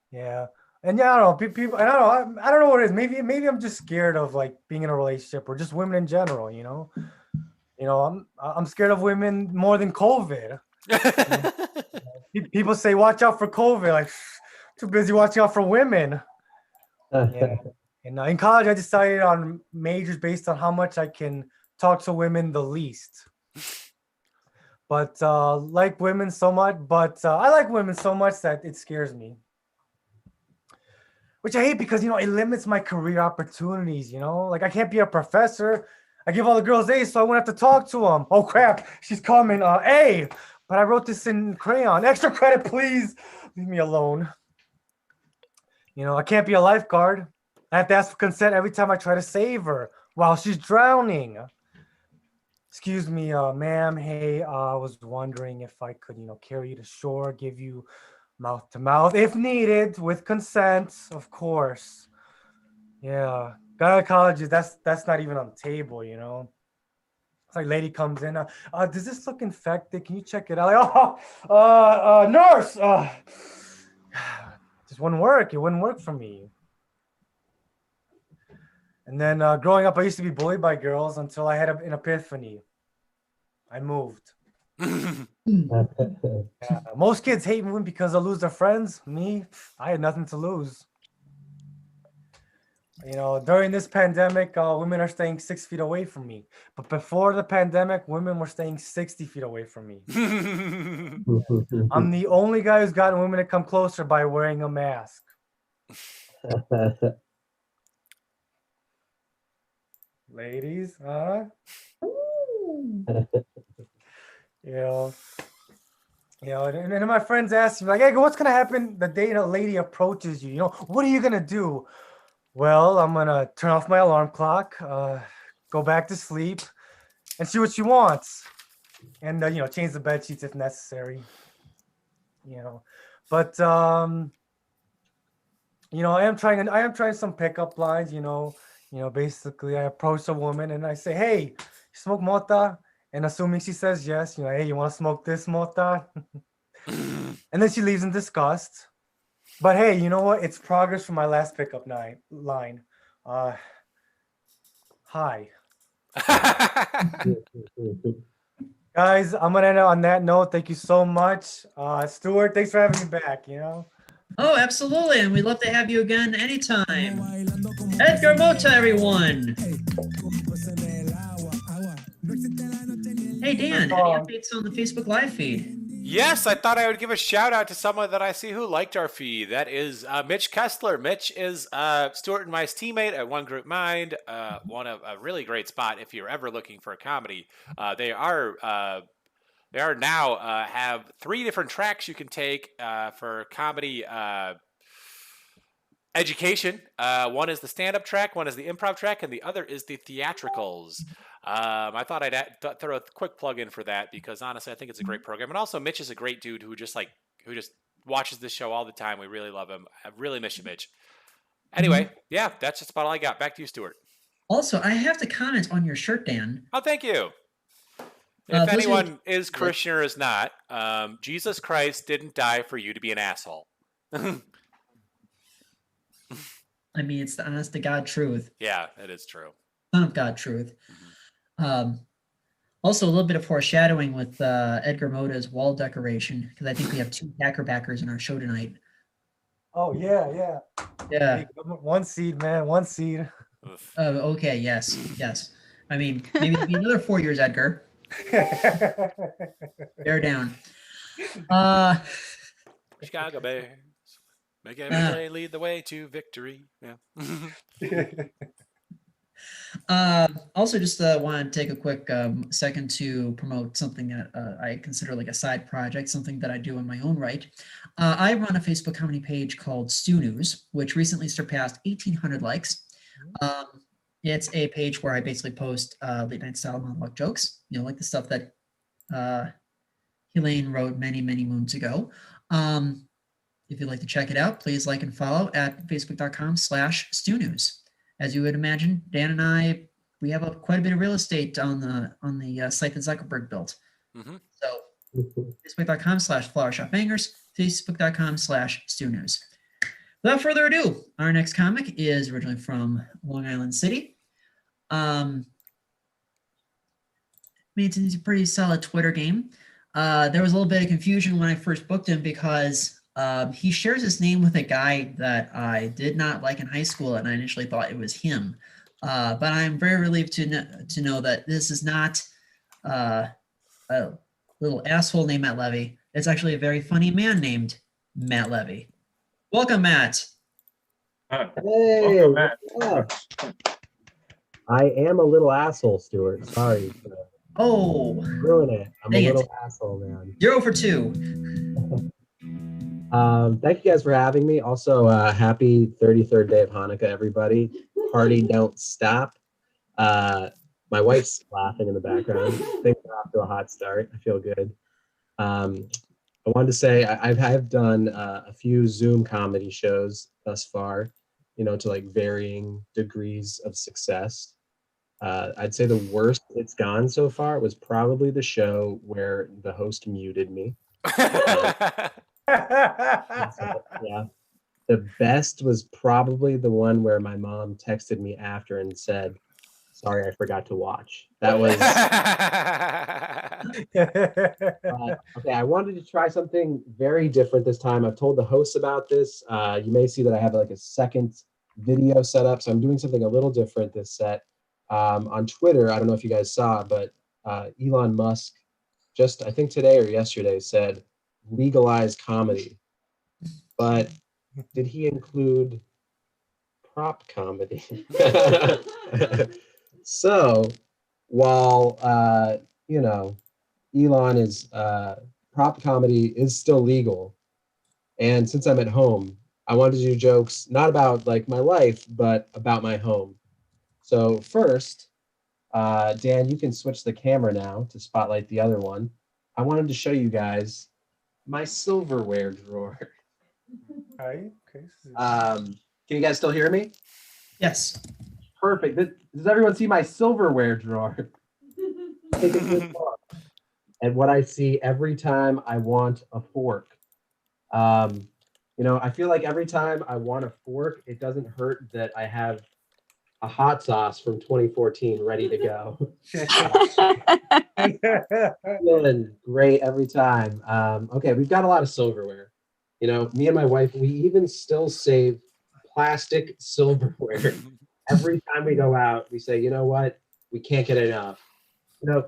Yeah. And yeah, I don't know. People, I don't know what it is. Maybe I'm just scared of like being in a relationship or just women in general, I'm scared of women more than COVID. People say, watch out for COVID. Like, too busy watching out for women. Yeah. And in college, I decided on majors based on how much I can talk to women the least. But like women so much, but I like women so much that it scares me. Which I hate because, it limits my career opportunities, Like I can't be a professor. I give all the girls A's, so I won't have to talk to them. Oh crap, she's coming. A, but I wrote this in crayon. Extra credit, please. Leave me alone. I can't be a lifeguard. I have to ask for consent every time I try to save her while she's drowning. Excuse me, ma'am. Hey, I was wondering if I could, carry you to shore, give you mouth to mouth if needed with consent, of course. Yeah, gynecology, that's not even on the table, It's like lady comes in, does this look infected? Can you check it out? Like, nurse, just wouldn't work. It wouldn't work for me. And then growing up, I used to be bullied by girls until I had an epiphany. I moved. Yeah, most kids hate women because they'll lose their friends. Me, I had nothing to lose. During this pandemic, women are staying 6 feet away from me. But before the pandemic, women were staying 60 feet away from me. I'm the only guy who's gotten women to come closer by wearing a mask. Ladies, huh? And then my friends ask me, like, hey, what's gonna happen the day a lady approaches you? What are you gonna do? Well, I'm gonna turn off my alarm clock, go back to sleep, and see what she wants, and change the bed sheets if necessary. But I am trying some pickup lines. Basically, I approach a woman and I say, hey, you smoke mota? And assuming she says yes, hey, you want to smoke this mota? And then she leaves in disgust. But hey, you know what? It's progress from my last pickup line. Hi. Guys, I'm going to end it on that note. Thank you so much. Stuart, thanks for having me back, Oh, absolutely. And we'd love to have you again anytime. Edgar Mota, everyone. Hey, Dan, any updates on the Facebook Live feed? Yes, I thought I would give a shout out to someone that I see who liked our feed. That is Mitch Kessler. Mitch is Stuart and my teammate at One Group Mind. One of a really great spot if you're ever looking for a comedy. They are now have 3 different tracks you can take for comedy education. One is the stand-up track, one is the improv track, and the other is the theatricals. I thought I'd throw a quick plug in for that because honestly, I think it's a great program. And also, Mitch is a great dude who just watches this show all the time. We really love him. I really miss you, Mitch. Anyway, yeah, that's just about all I got. Back to you, Stuart. Also, I have to comment on your shirt, Dan. Oh, thank you. If anyone is Christian or is not, Jesus Christ didn't die for you to be an asshole. I mean, it's the honest to God truth. Yeah, it is true. Son of God truth. Also, a little bit of foreshadowing with Edgar Mota's wall decoration, because I think we have 2 hacker backers in our show tonight. Oh, yeah. Yeah. Hey, 1 seed, man. 1 seed. Okay, yes. I mean, maybe it'll be another 4 years, Edgar. Bear down. Chicago Bears. Make every play lead the way to victory. Yeah. Also, just want to take a quick second to promote something that I consider like a side project, something that I do in my own right. I run a Facebook comedy page called squ.re, which recently surpassed 1,800 likes. It's a page where I basically post late night style monologue jokes, like the stuff that Helaine wrote many, many moons ago. If you'd like to check it out, please like and follow at facebook.com/squ.re. As you would imagine, Dan and I, we have quite a bit of real estate on the site that Zuckerberg built. Mm-hmm. So facebook.com/flowershopbangers, facebook.com/squ.re. Without further ado, our next comic is originally from Long Island City. It's a pretty solid Twitter game. There was a little bit of confusion when I first booked him because he shares his name with a guy that I did not like in high school, and I initially thought it was him. But I'm very relieved to know that this is not a little asshole named Matt Levy. It's actually a very funny man named Matt Levy. Welcome, Matt. Welcome, Hey, Matt. what's up? I am a little asshole, Stuart. Sorry for Oh, ruining it. I'm Dang a it. little asshole, man. 0 for 2. Thank you guys for having me. Also, happy 33rd day of Hanukkah, everybody. Party don't stop. My wife's laughing in the background. Things are off to a hot start. I feel good. I wanted to say I've done a few Zoom comedy shows thus far, to like varying degrees of success. I'd say the worst it's gone so far was probably the show where the host muted me. Yeah. The best was probably the one where my mom texted me after and said, "Sorry, I forgot to watch." That was okay. I wanted to try something very different this time. I've told the hosts about this. You may see that I have like a second video set up, so I'm doing something a little different this set. On Twitter, I don't know if you guys saw, but Elon Musk just, I think today or yesterday, said legalize comedy. But did he include prop comedy? So while Elon is prop comedy is still legal, and since I'm at home, I wanted to do jokes not about like my life, but about my home. So first, Dan, you can switch the camera now to spotlight the other one. I wanted to show you guys my silverware drawer. Okay. Can you guys still hear me? Yes. Perfect. Does everyone see my silverware drawer? And what I see every time I want a fork. I feel like every time I want a fork, it doesn't hurt that I have a hot sauce from 2014 ready to go. Feeling great every time. Okay, we've got a lot of silverware. Me and my wife, we even still save plastic silverware. Every time we go out, we say, you know what? We can't get enough.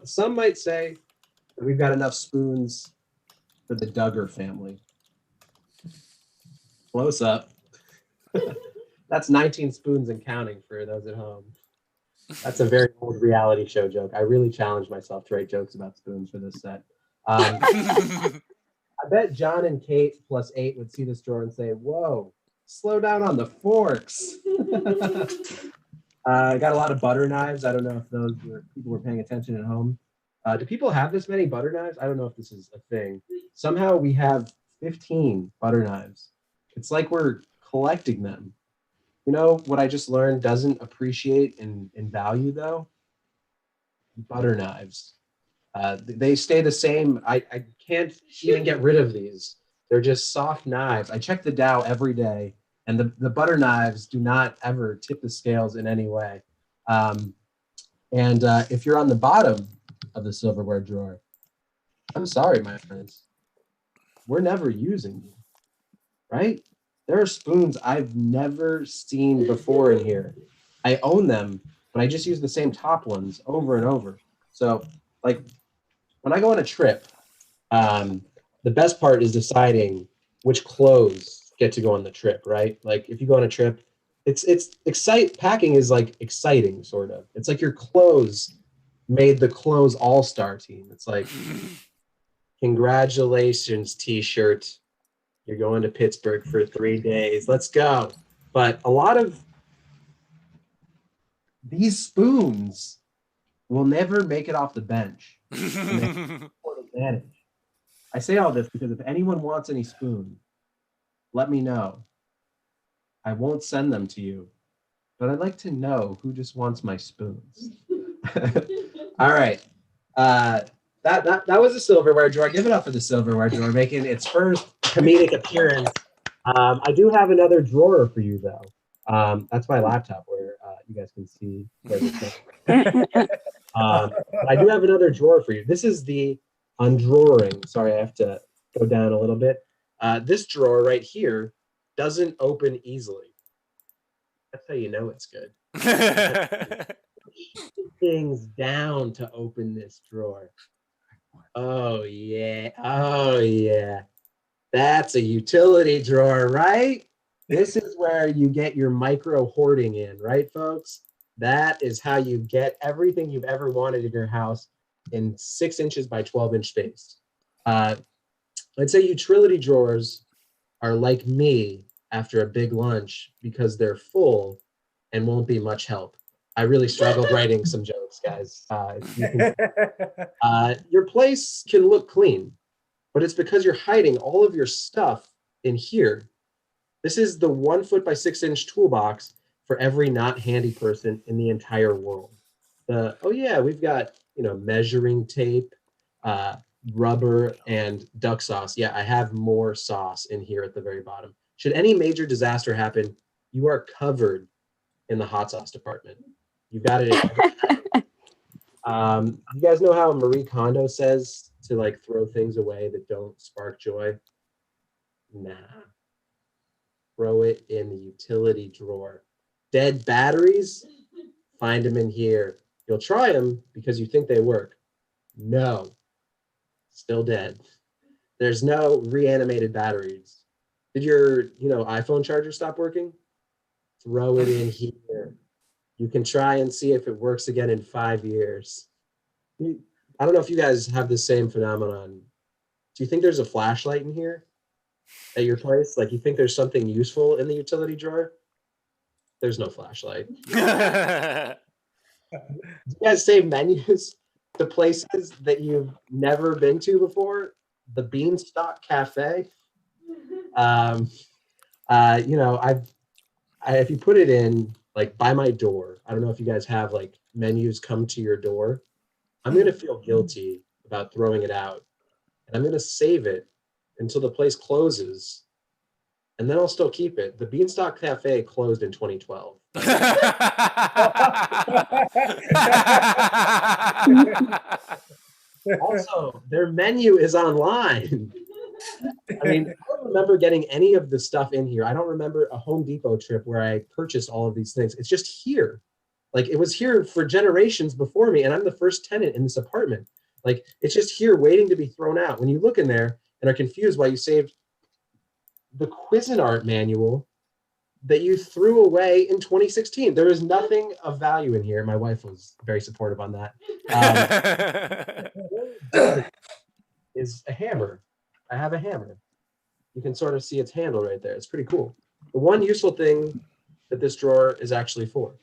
Some might say that we've got enough spoons for the Duggar family. Close up. That's 19 spoons and counting for those at home. That's a very old reality show joke. I really challenged myself to write jokes about spoons for this set. I bet John and Kate plus 8 would see this drawer and say, whoa, slow down on the forks. I got a lot of butter knives. I don't know if people were paying attention at home. Do people have this many butter knives? I don't know if this is a thing. Somehow we have 15 butter knives. It's like we're collecting them. What I just learned doesn't appreciate in value though? Butter knives. They stay the same. I can't even get rid of these. They're just soft knives. I check the Dow every day, and the butter knives do not ever tip the scales in any way. If you're on the bottom of the silverware drawer, I'm sorry, my friends. We're never using you, right? There are spoons I've never seen before in here. I own them, but I just use the same top ones over and over. So, like, when I go on a trip, the best part is deciding which clothes get to go on the trip, right? Like, if you go on a trip, packing is like exciting, sort of. It's like your clothes made the clothes all-star team. It's like, congratulations, t-shirt. You're going to Pittsburgh for 3 days. Let's go. But a lot of these spoons will never make it off the bench. Advantage. I say all this because if anyone wants any spoon, let me know. I won't send them to you, but I'd like to know who just wants my spoons. All right. That was a silverware drawer. Give it up for the silverware drawer making its first comedic appearance. I do have another drawer for you, though. That's my laptop where you guys can see. I do have another drawer for you. This is the undrawing. Sorry, I have to go down a little bit. This drawer right here doesn't open easily. That's how you know it's good. Things down to open this drawer. Oh yeah. Oh yeah. That's a utility drawer, right? This is where you get your micro hoarding in, right, folks? That is how you get everything you've ever wanted in your house in 6 inches by 12-inch space. I'd say utility drawers are like me after a big lunch because they're full and won't be much help. I really struggled writing some jokes, guys. Your place can look clean, but it's because you're hiding all of your stuff in here. This is the 1 foot by 6 inch toolbox for every not handy person in the entire world. Oh yeah, we've got, measuring tape, rubber, and duck sauce. Yeah, I have more sauce in here at the very bottom. Should any major disaster happen, you are covered in the hot sauce department. You've got it. You guys know how Marie Kondo says to throw things away that don't spark joy? Nah. Throw it in the utility drawer. Dead batteries? Find them in here. You'll try them because you think they work. No. Still dead. There's no reanimated batteries. Did your, iPhone charger stop working? Throw it in here. You can try and see if it works again in 5 years. I don't know if you guys have the same phenomenon. Do you think there's a flashlight in here at your place? You think there's something useful in the utility drawer? There's no flashlight. Do you guys save menus to places that you've never been to before? The Beanstalk Cafe. If you put it in by my door, I don't know if you guys have menus come to your door. I'm gonna feel guilty about throwing it out, and I'm gonna save it until the place closes, and then I'll still keep it. The Beanstalk Cafe closed in 2012. Also, their menu is online. I don't remember getting any of the stuff in here. I don't remember a Home Depot trip where I purchased all of these things. It's just here. It was here for generations before me, and I'm the first tenant in this apartment. It's just here waiting to be thrown out. When you look in there and are confused why you saved the Cuisinart manual that you threw away in 2016. There is nothing of value in here. My wife was very supportive on that. Is a hammer. I have a hammer. You can sort of see its handle right there. It's pretty cool. The one useful thing that this drawer is actually for.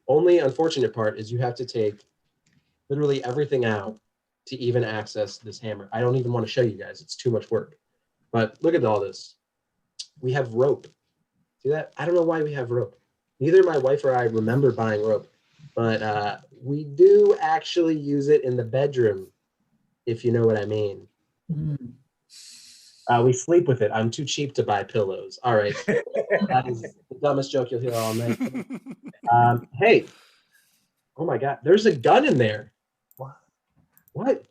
Only unfortunate part is you have to take literally everything out to even access this hammer. I don't even want to show you guys. It's too much work. But look at all this. We have rope. See that? I don't know why we have rope. Neither my wife or I remember buying rope, but we do actually use it in the bedroom, if you know what I mean. We sleep with it. I'm too cheap to buy pillows. All right. That is the dumbest joke you'll hear all night. Hey. Oh my God. There's a gun in there. What?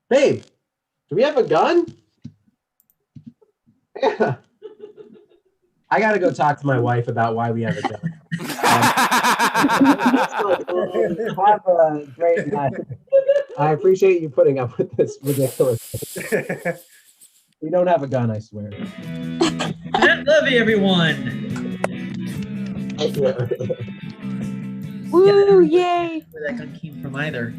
Babe, do we have a gun? Yeah. I got to go talk to my wife about why we have a gun. Have a great night. I appreciate you putting up with this ridiculous. We don't have a gun, I swear. Levy, everyone. Woo, yay. Where that gun came from either.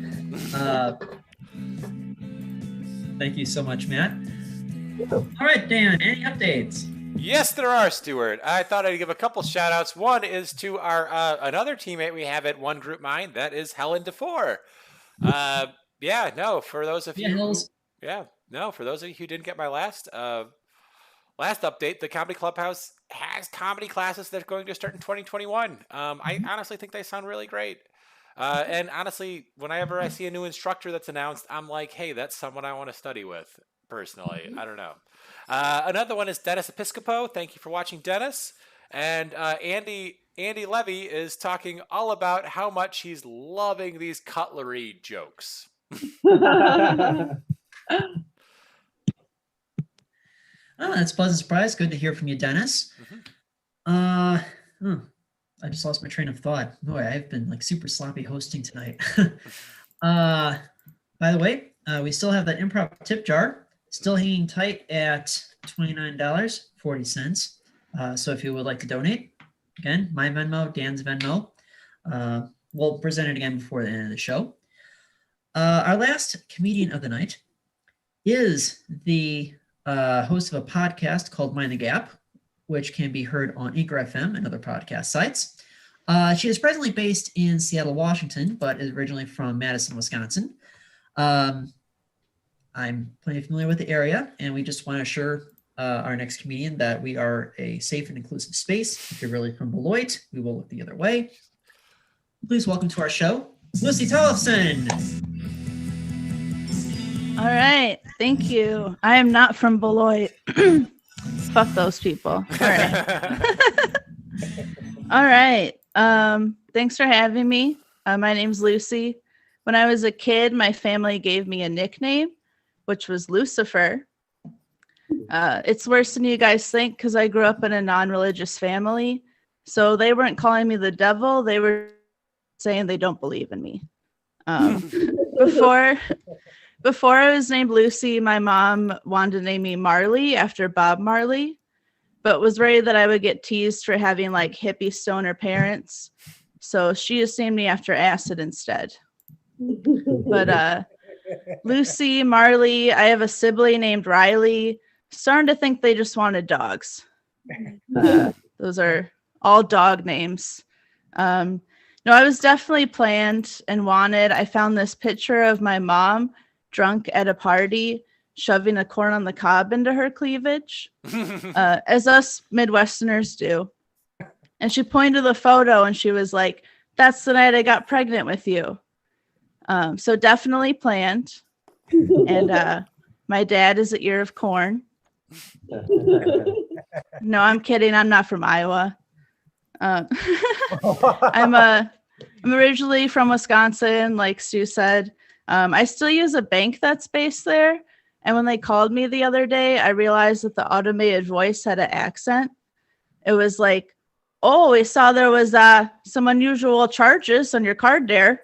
Thank you so much, Matt. All right, Dan, any updates? Yes, there are, Stuart. I thought I'd give a couple shout outs. One is to our another teammate we have at One Group Mind. That is Helen DeFore. For those of you for those of you who didn't get my last update, the Comedy Clubhouse has comedy classes that are going to start in 2021. I honestly think they sound really great. And honestly, whenever I see a new instructor that's announced, I'm like, hey, that's someone I want to study with, personally. I don't know. Another one is Dennis Episcopo. Thank you for watching, Dennis. And Andy Levy is talking all about how much he's loving these cutlery jokes. Oh, that's a pleasant surprise. Good to hear from you, Dennis. I just lost my train of thought. Boy, I've been like super sloppy hosting tonight. By the way, we still have that improv tip jar still hanging tight at $29.40. So if you would like to donate, again, my Venmo, Dan's Venmo, we'll present it again before the end of the show. Our last comedian of the night is the host of a podcast called Mind the Gap, which can be heard on Anchor FM and other podcast sites. She is presently based in Seattle, Washington, but is originally from Madison, Wisconsin. I'm plenty familiar with the area, and we just want to assure our next comedian that we are a safe and inclusive space. If you're really from Beloit, we will look the other way. Please welcome to our show, Lucy Tollefson. All right. Thank you. I am not from Beloit. Fuck those people. All right. All right. Thanks for having me. My name's Lucy. When I was a kid, my family gave me a nickname, which was Lucifer. It's worse than you guys think because I grew up in a non-religious family. So they weren't calling me the devil. They were saying they don't believe in me. Before I was named Lucy, my mom wanted to name me Marley after Bob Marley, but was worried that I would get teased for having like hippie stoner parents. So she just named me after acid instead. But Lucy, Marley, I have a sibling named Riley. Starting to think they just wanted dogs. Those are all dog names. No, I was definitely planned and wanted. I found this picture of my mom drunk at a party, shoving a corn on the cob into her cleavage, as us Midwesterners do. And she pointed to the photo and she was like, "That's the night I got pregnant with you." So definitely planned. And my dad is an ear of corn. No, I'm kidding. I'm not from Iowa. I'm originally from Wisconsin, like Stu said. I still use a bank that's based there. And when they called me the other day, I realized that the automated voice had an accent. It was like, "Oh, we saw there was some unusual charges on your card there.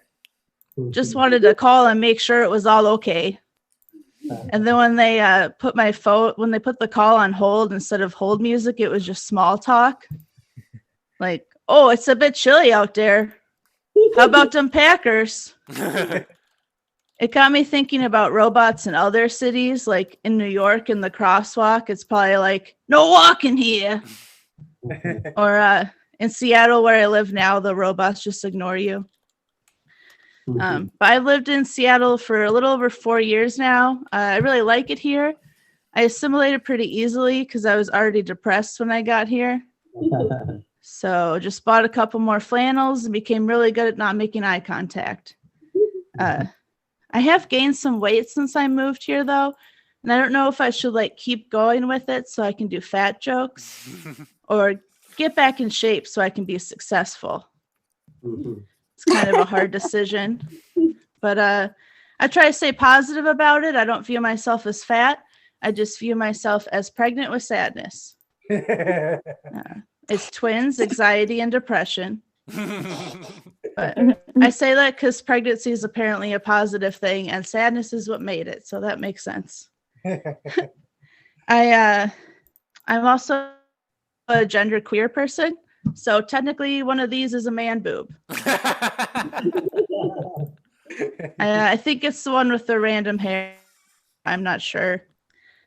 Just wanted to call and make sure it was all okay." And then when they put the call on hold, instead of hold music, it was just small talk. Like, "Oh, it's a bit chilly out there. How about them Packers?" It got me thinking about robots in other cities, like in New York in the crosswalk. It's probably like, "No walking here." Or in Seattle, where I live now, the robots just ignore you. But I've lived in Seattle for a little over 4 years now. I really like it here. I assimilated pretty easily because I was already depressed when I got here. So just bought a couple more flannels and became really good at not making eye contact. I have gained some weight since I moved here, though, and I don't know if I should like keep going with it so I can do fat jokes or get back in shape so I can be successful. It's kind of a hard decision, but I try to stay positive about it. I don't view myself as fat. I just view myself as pregnant with sadness. It's twins, anxiety, and depression. But I say that because pregnancy is apparently a positive thing and sadness is what made it. So that makes sense. I'm also a gender queer person. So technically one of these is a man boob. I think it's the one with the random hair. I'm not sure.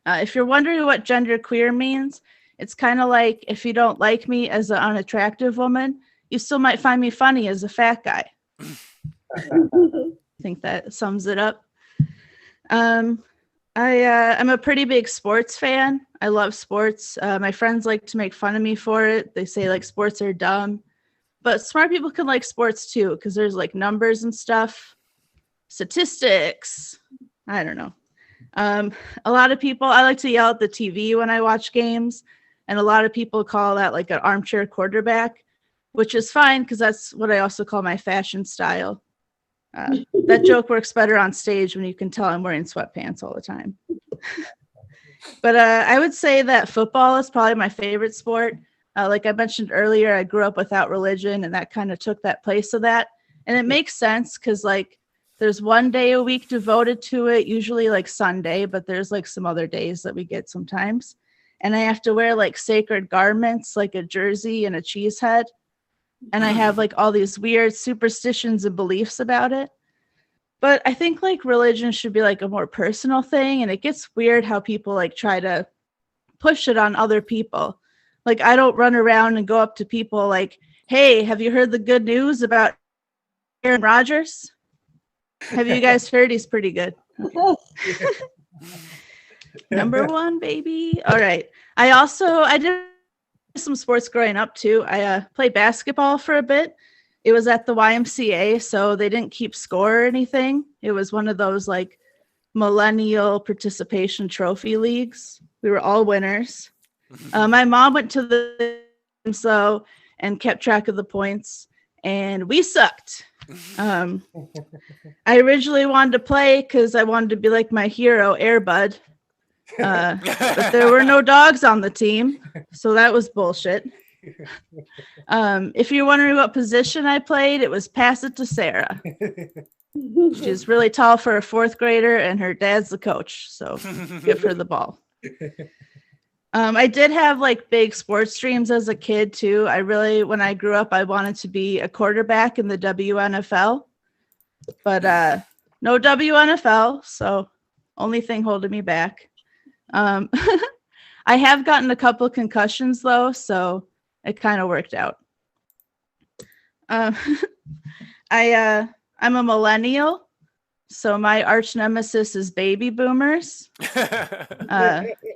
If you're wondering what gender queer means, it's kind of like if you don't like me as an unattractive woman, you still might find me funny as a fat guy. I think that sums it up. I'm a pretty big sports fan. I love sports. My friends like to make fun of me for it. They say like sports are dumb, but smart people can like sports too because there's like numbers and stuff, statistics. I don't know. A lot of people, I like to yell at the TV when I watch games, and a lot of people call that like an armchair quarterback, which is fine because that's what I also call my fashion style. That joke works better on stage when you can tell I'm wearing sweatpants all the time. But I would say that football is probably my favorite sport. Like I mentioned earlier, I grew up without religion, and that kind of took that place of that. And it makes sense because like there's one day a week devoted to it, usually like Sunday, but there's like some other days that we get sometimes. And I have to wear like sacred garments, like a jersey and a cheese head. And I have like all these weird superstitions and beliefs about it. But I think like religion should be like a more personal thing. And it gets weird how people like try to push it on other people. Like I don't run around and go up to people like, hey, have you heard the good news about Aaron Rodgers? Have you guys heard he's pretty good? Okay. Number one, baby. All right. I did some sports growing up too. I played basketball for a bit. It was at the YMCA, so they didn't keep score or anything. It was one of those like millennial participation trophy leagues. We were all winners. My mom went to the so and kept track of the points, and we sucked. I originally wanted to play because I wanted to be like my hero, Air Bud. But there were no dogs on the team, so that was bullshit. If you're wondering what position I played, it was pass it to Sarah. She's really tall for a fourth grader, and her dad's the coach, so give her the ball. I did have like big sports dreams as a kid too. When I grew up, I wanted to be a quarterback in the WNFL, but no WNFL, so only thing holding me back. I have gotten a couple of concussions though, so it kind of worked out. I'm a millennial, so my arch nemesis is baby boomers.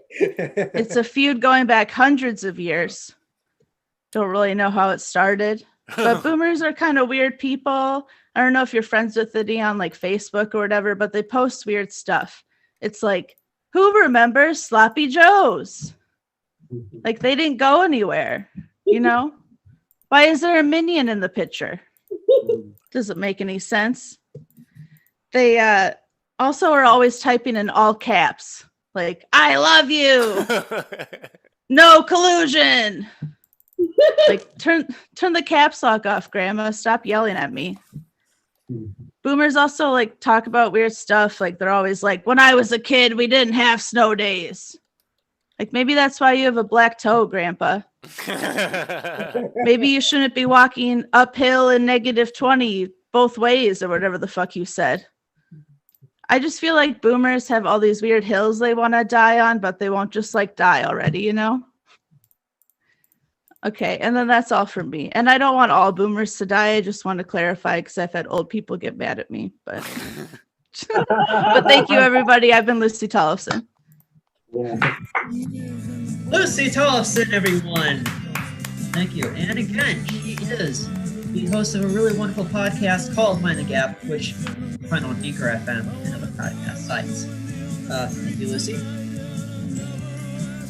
It's a feud going back hundreds of years. Don't really know how it started, but boomers are kind of weird people. I don't know if you're friends with any on like Facebook or whatever, but they post weird stuff. It's like, who remembers Sloppy Joes? Like they didn't go anywhere, you know? Why is there a minion in the picture? Doesn't make any sense. They also are always typing in all caps, like, I love you. No collusion. Like, turn the caps lock off, Grandma. Stop yelling at me. Boomers also like talk about weird stuff. Like they're always like, when I was a kid, we didn't have snow days. Like maybe that's why you have a black toe, Grandpa. Maybe you shouldn't be walking uphill in -20 both ways or whatever the fuck you said. I just feel like boomers have all these weird hills they want to die on, but they won't just like die already, you know? Okay, and then that's all from me. And I don't want all boomers to die. I just want to clarify because I've had old people get mad at me. But but thank you, everybody. I've been Lucy Tollefson. Yeah. Lucy Tollefson, everyone. Thank you. And again, she is the host of a really wonderful podcast called Mind the Gap, which you can find on Anchor FM and other podcast sites. Thank you, Lucy.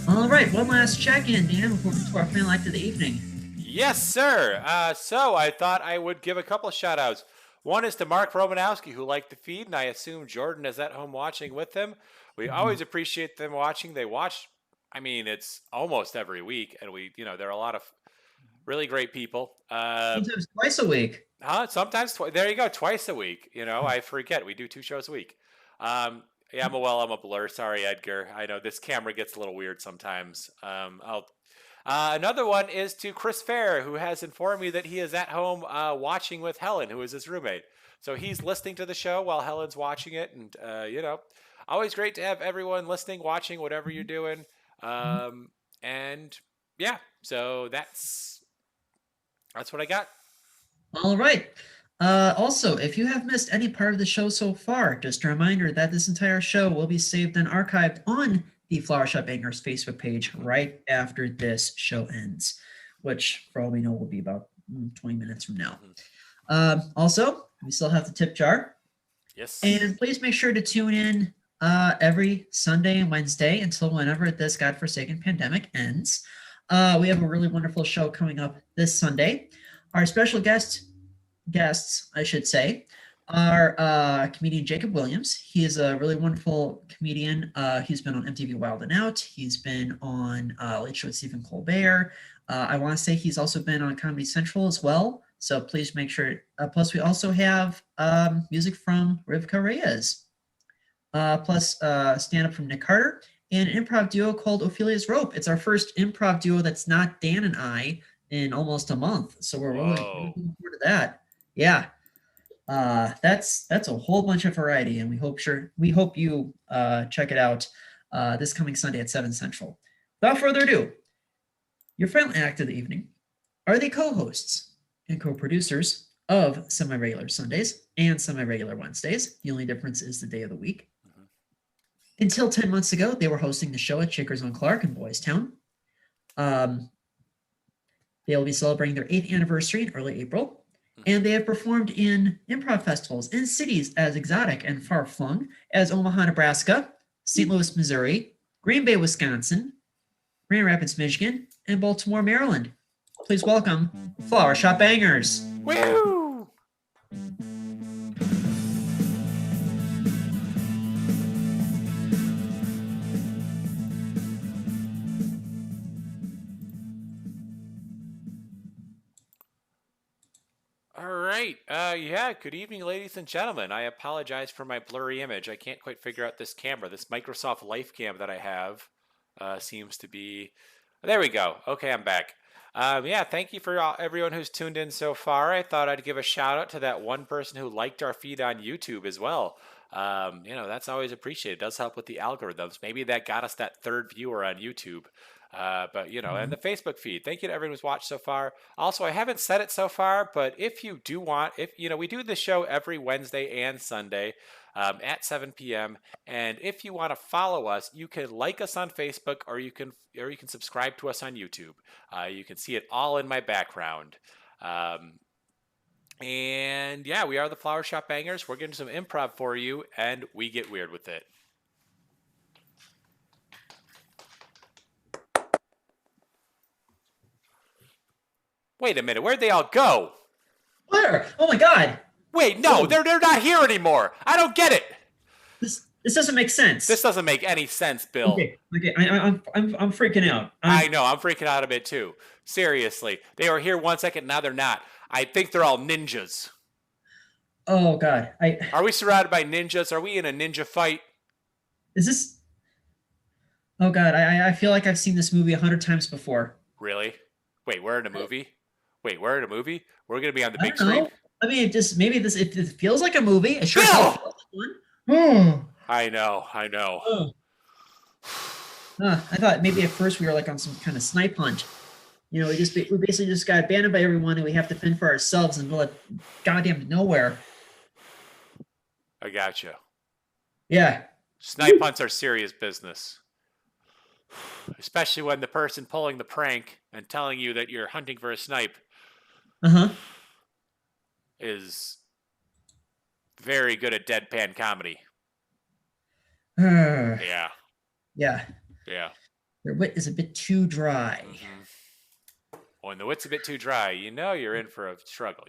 All right, one last check-in, Dan, before we get to our final act of the evening. Yes, sir. So I thought I would give a couple of shout-outs. One is to Mark Romanowski, who liked the feed, and I assume Jordan is at home watching with him. We always appreciate them watching. They watch, I mean, it's almost every week, and there are a lot of really great people. Sometimes twice a week. Sometimes there you go, twice a week. I forget we do 2 shows a week. Yeah, I'm a blur. Sorry, Edgar. I know this camera gets a little weird sometimes. Another one is to Chris Fair, who has informed me that he is at home watching with Helen, who is his roommate. So he's listening to the show while Helen's watching it, and always great to have everyone listening, watching, whatever you're doing. And yeah, so that's what I got. All right. Also, if you have missed any part of the show so far, just a reminder that this entire show will be saved and archived on the Flower Shop Bangers Facebook page right after this show ends, which for all we know will be about 20 minutes from now. Also, we still have the tip jar. Yes. And please make sure to tune in every Sunday and Wednesday until whenever this godforsaken pandemic ends. We have a really wonderful show coming up this Sunday. Our special guests, I should say, our comedian Jacob Williams. He is a really wonderful comedian. He's been on MTV Wild and Out. He's been on Late Show with Stephen Colbert. I want to say he's also been on Comedy Central as well. So please make sure. Plus, we also have music from Rivka Reyes. Plus stand-up from Nick Carter and an improv duo called Ophelia's Rope. It's our first improv duo that's not Dan and I in almost a month. So we're really looking forward to that. Yeah. That's a whole bunch of variety, and we hope you check it out this coming Sunday at 7 Central. Without further ado, your final act of the evening are the co-hosts and co-producers of Semi-Regular Sundays and Semi-Regular Wednesdays. The only difference is the day of the week. Until 10 months ago, they were hosting the show at Chickers on Clark in Boys Town. They'll be celebrating their 8th anniversary in early April. And they have performed in improv festivals in cities as exotic and far-flung as Omaha, Nebraska, St. Louis, Missouri, Green Bay, Wisconsin, Grand Rapids, Michigan, and Baltimore, Maryland. Please welcome Flower Shop Bangers. Woo! All right. Yeah, good evening, ladies and gentlemen. I apologize for my blurry image. I can't quite figure out this camera. This Microsoft Life Cam that I have seems to be... There we go. Okay, I'm back. Yeah, thank you for everyone who's tuned in so far. I thought I'd give a shout out to that one person who liked our feed on YouTube as well. That's always appreciated. It does help with the algorithms. Maybe that got us that third viewer on YouTube. And the Facebook feed. Thank you to everyone who's watched so far. Also, I haven't said it so far, but if you do want, we do the show every Wednesday and Sunday at 7 p.m. And if you want to follow us, you can like us on Facebook, or you can subscribe to us on YouTube. You can see it all in my background. And yeah, we are the Flower Shop Bangers. We're getting some improv for you, and we get weird with it. Wait a minute, where'd they all go? Where? Oh my God! Wait, no, they're not here anymore. I don't get it. This doesn't make sense. This doesn't make any sense, Bill. Okay, I'm freaking out. I know, I'm freaking out a bit too. Seriously, they were here 1 second, now they're not. I think they're all ninjas. Oh God, Are we surrounded by ninjas? Are we in a ninja fight? Is this? Oh God, I feel like I've seen this movie 100 times before. Really? Wait, we're in a movie? We're gonna be on the big I don't know. screen? I mean, it feels like a movie. It sure Bill! feels like one. I know. Oh. I thought maybe at first we were like on some kind of snipe hunt. We basically just got abandoned by everyone, and we have to fend for ourselves in the middle of goddamn nowhere. I gotcha. Yeah. Snipe hunts are serious business. Especially when the person pulling the prank and telling you that you're hunting for a snipe is very good at deadpan comedy. Yeah. Yeah. Their wit is a bit too dry. Mm-hmm. When the wit's a bit too dry, you're in for a struggle,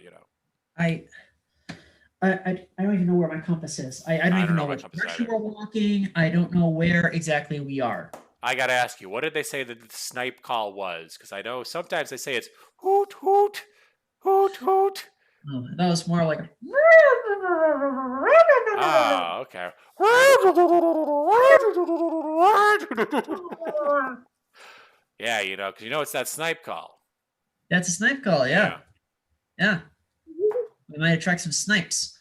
I don't even know where my compass is. I don't even know which direction we're walking. I don't know where exactly we are. I gotta ask you, what did they say that the snipe call was? Because I know sometimes they say it's hoot, hoot, hoot, hoot. Oh, that was more like Oh, okay. Yeah, because it's that snipe call. That's a snipe call, yeah. We might attract some snipes.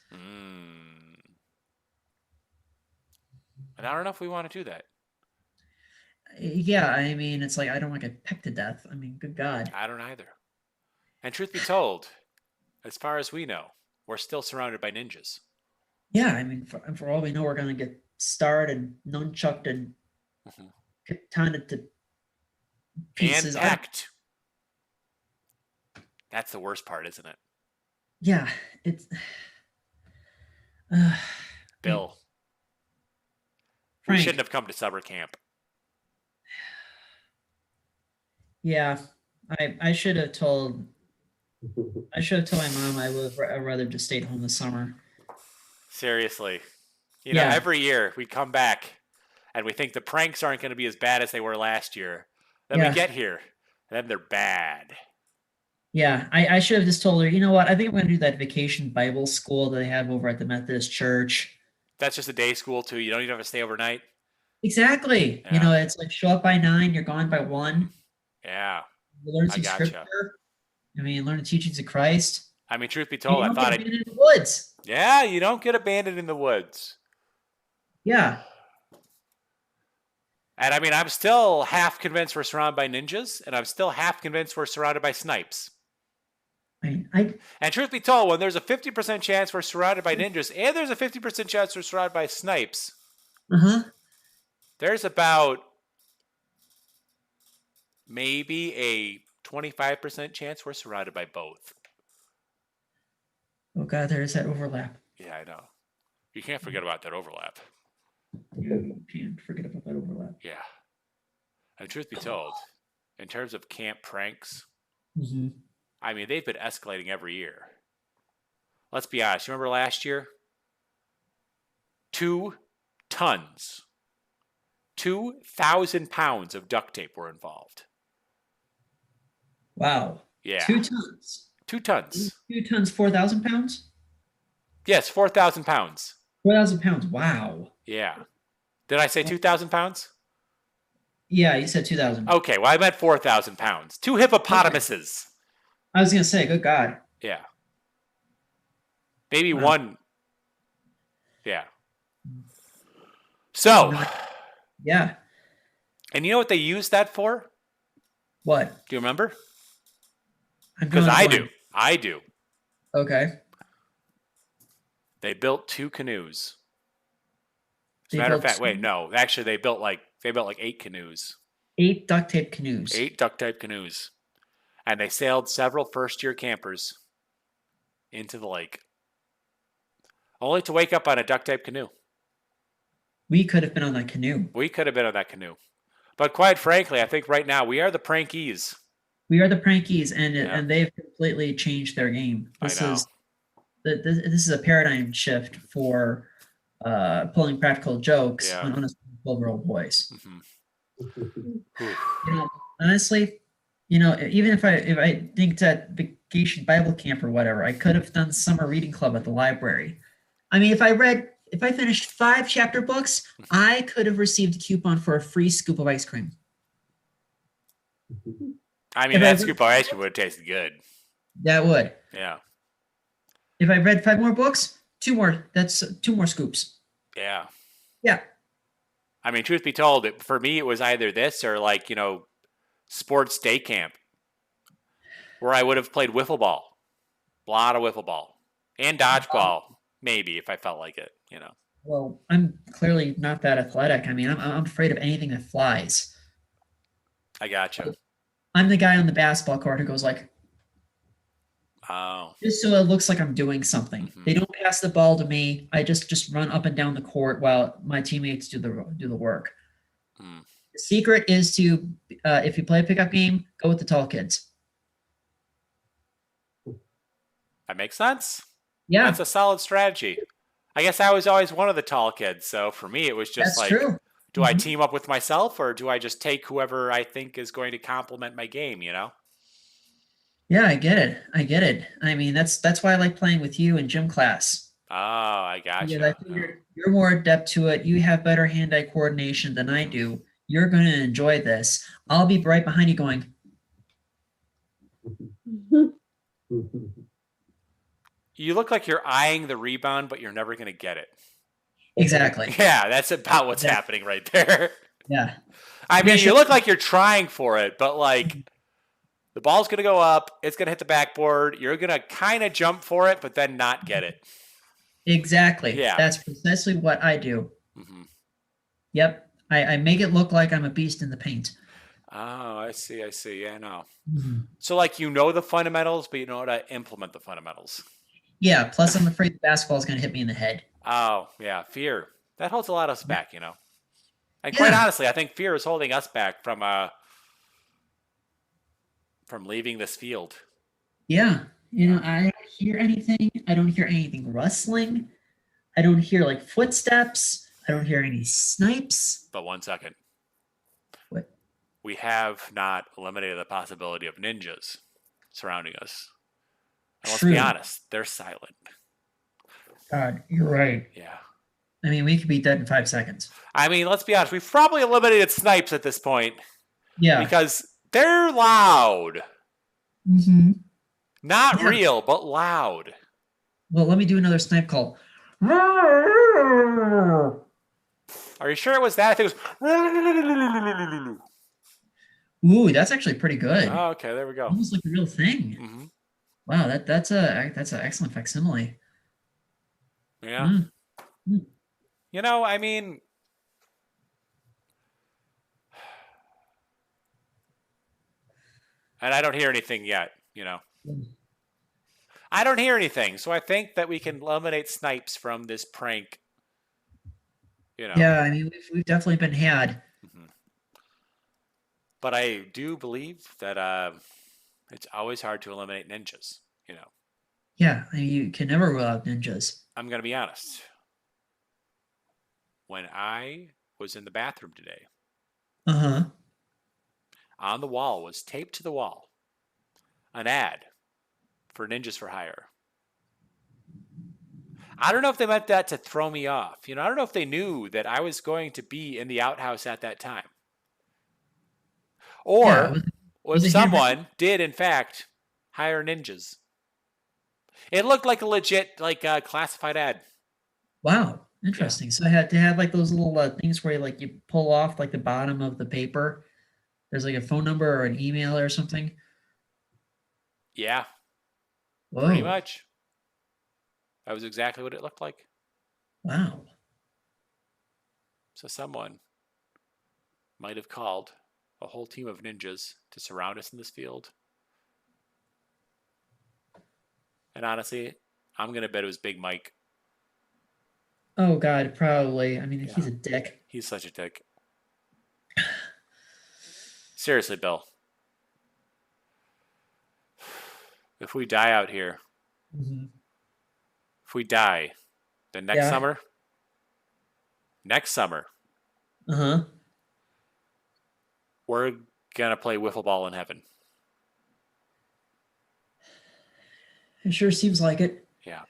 And I don't know if we want to do that. Yeah, I mean, it's like I don't want to get pecked to death. I mean, good God. I don't either. And truth be told, as far as we know, we're still surrounded by ninjas. Yeah, I mean, for all we know, we're going to get starred and nunchucked and katana to pieces. And pecked. That's the worst part, isn't it? Yeah, it's... Bill. Frank. We shouldn't have come to summer camp. Yeah, I should have told my mom I would rather just stayed home this summer. Seriously. You know, Yeah. every year we come back and we think the pranks aren't going to be as bad as they were last year. Then Yeah. we get here, and then they're bad. Yeah, I should have just told her, you know what? I think I'm going to do that vacation Bible school that they have over at the Methodist Church. That's just a day school, too. You don't even have to stay overnight. Exactly. Yeah. You know, it's like show up by 9, you're gone by 1. Yeah. You learn I some gotcha. scripture. I mean, learn the teachings of Christ. I mean, truth be And told, you I don't thought get it. abandoned in the woods. Yeah, you don't get abandoned in the woods. Yeah. And I mean, I'm still half convinced we're surrounded by ninjas, and I'm still half convinced we're surrounded by snipes. I mean, And truth be told, when there's a 50% chance we're surrounded by ninjas, and there's a 50% chance we're surrounded by snipes, there's about maybe a 25% chance we're surrounded by both. oh God, there is that overlap. Yeah, I know. You can't forget about that overlap. You can't forget about that overlap. Yeah. And truth be told, in terms of camp pranks, Mm-hmm. I mean, they've been escalating every year. Let's be honest. You remember last year? 2 tons, 2,000 pounds of duct tape were involved. Wow. Yeah. 2 tons. 2 tons. 2 tons, 4,000 pounds? Yes, 4,000 pounds. 4,000 pounds. Wow. Yeah. Did I say 2,000 pounds? Yeah, you said 2,000. Okay, well, I meant 4,000 pounds. 2 hippopotamuses. I was going to say, good God. Yeah. Maybe Wow. 1. Yeah. So, Yeah. and you know what they used that for? What? Do you remember? I'm Because drawing a I blank. do. I do. Okay. They built 2 canoes. As a They matter of built fact, wait, 2 no. Actually, they built like 8 canoes. 8 duct tape canoes. 8 duct tape canoes. And they sailed several first-year campers into the lake. Only to wake up on a duct tape canoe. We could have been on that canoe. We could have been on that canoe. But quite frankly, I think right now we are the prankies. We are the prankies, and Yeah. and they've completely changed their game. This I know. is this is a paradigm shift for pulling practical jokes Yeah. on honest 12-year-old boys. Mhm. You know, honestly, you know, even if I think that vacation Bible camp or whatever, I could have done summer reading club at the library. I mean, if I finished 5 chapter books, I could have received a coupon for a free scoop of ice cream. I mean, If I that read- scoop of ice cream would have tasted good. That would. Yeah. If I read 5 more books, 2 more. That's 2 more scoops. Yeah. Yeah. I mean, truth be told, for me, it was either this or like, sports day camp where I would have played wiffle ball. A lot of wiffle ball. And dodgeball, maybe, if I felt like it, Well, I'm clearly not that athletic. I mean, I'm afraid of anything that flies. I gotcha. I'm the guy on the basketball court who goes like, Oh. just so it looks like I'm doing something. Mhm. They don't pass the ball to me. I just run up and down the court while my teammates do the work. Mm. The secret is to, if you play a pickup game, go with the tall kids. That makes sense. Yeah, That's a solid strategy. I guess I was always one of the tall kids, so for me, it was just that's like, true. do I Mhm. team up with myself or do I just take whoever I think is going to complement my game, Yeah, I get it. I mean, that's why I like playing with you in gym class. Oh, I gotcha. Because I figured you're more adept to it. You have better hand-eye coordination than I do. You're going to enjoy this. I'll be right behind you going, You look like you're eyeing the rebound, but you're never going to get it. exactly. Yeah, that's about what's Yeah. happening right there. Yeah. I mean, Yeah, you look like you're trying for it, but like the ball's going to go up, it's going to hit the backboard, you're going to kind of jump for it, but then not get it. Exactly. Yeah. That's precisely what I do. hmm Yep. I make it look like I'm a beast in the paint. Oh, I see. Yeah, I know. Mhm. So like the fundamentals, but you know how to implement the fundamentals. Yeah. Plus, I'm afraid the basketball is going to hit me in the head. Oh, yeah, fear. That holds a lot of us back, And quite Yeah. honestly, I think fear is holding us back from leaving this field. Yeah. I don't hear anything. I don't hear anything rustling. I don't hear like footsteps. I don't hear any snipes. But 1 second. What? We have not eliminated the possibility of ninjas surrounding us. And let's be True. honest, they're silent. God, you're right. Yeah. I mean, we could be dead in 5 seconds. I mean, let's be honest. We've probably eliminated snipes at this point Yeah. because they're loud. Mm-hmm. Not Yeah. real, but loud. Well, let me do another snipe call. Are you sure it was that? I think it was. Ooh, that's actually pretty good. Oh, okay, there we go. Almost like a real thing. Hmm. Wow, that's an excellent facsimile. Yeah. Mm. You know, I mean, and I don't hear anything yet, you know. I don't hear anything, so I think that we can eliminate snipes from this prank. You know. Yeah, I mean, we've definitely been had. Mhm. But I do believe that it's always hard to eliminate ninjas, you know. Yeah, I mean, you can never rule out ninjas. I'm going to be honest. When I was in the bathroom today, Uh-huh. on the wall was taped to the wall an ad for Ninjas for Hire. I don't know if they meant that to throw me off. You know, I don't know if they knew that I was going to be in the outhouse at that time. Or Yeah, was if it someone did, in fact, hire ninjas. It looked like a legit, like classified ad. Wow, interesting. So they had like those little things where you pull off like the bottom of the paper. There's like a phone number or an email or something. Yeah, Whoa. pretty much. That was exactly what it looked like. Wow. So someone might have called a whole team of ninjas to surround us in this field. And honestly, I'm going to bet it was Big Mike. Oh God, probably. I mean, Yeah. he's a dick. He's such a dick. Seriously, Bill. If we die out here, Mm-hmm. if we die the next Yeah. summer, Uh-huh. we're going to play wiffle ball in heaven. It sure seems like it. Yeah.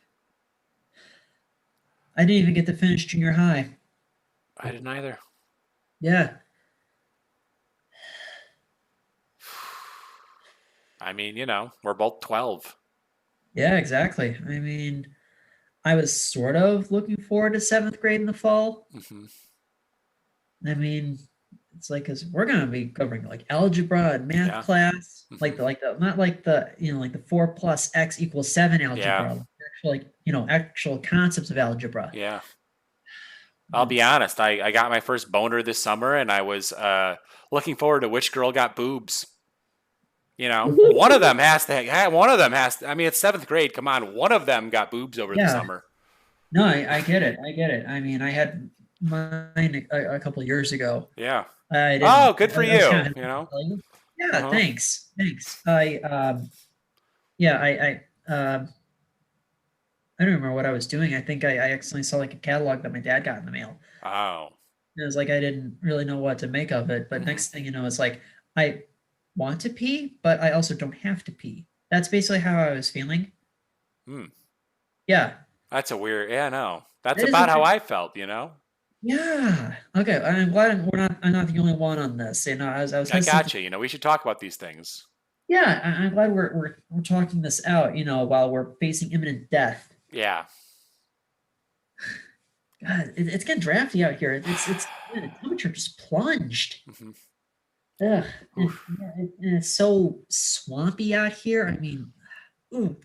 I didn't even get to finish junior high. I didn't either. Yeah. I mean, you know, we're both 12. Yeah, exactly. I mean, I was sort of looking forward to 7th grade in the fall. Mm-hmm. I mean, it's like, cause we're gonna be covering like algebra and math Yeah. class, Mhm. like the not like the like the 4 plus x equals 7 algebra, Yeah. like actual actual concepts of algebra. Yeah. I'll be honest. I got my first boner this summer, and I was looking forward to which girl got boobs. You know, one of them has to. I mean, it's 7th grade. Come on, one of them got boobs over the Yeah. summer. No, I get it. I get it. I mean, I had mine a couple of years ago. Yeah. I didn't, Oh, good for I was you. kinda- You know. Yeah, Uh-huh. thanks. I don't remember what I was doing. I think I accidentally saw like a catalog that my dad got in the mail. Oh. It was like I didn't really know what to make of it. But Mhm. next thing you know, it's like I want to pee, but I also don't have to pee. That's basically how I was feeling. Hmm. Yeah. That's a weird. Yeah, no. That's That is about a how weird- I felt. You know. Yeah. Okay. I'm glad I'm not the only one on this. You know, I was I hesitant got to- you. You know, we should talk about these things. Yeah, I'm glad we're talking this out, while we're facing imminent death. Yeah. God, it's getting drafty out here. The temperature just plunged. Mhm. Ugh. And, Oof. and it's so swampy out here. I mean, ooh.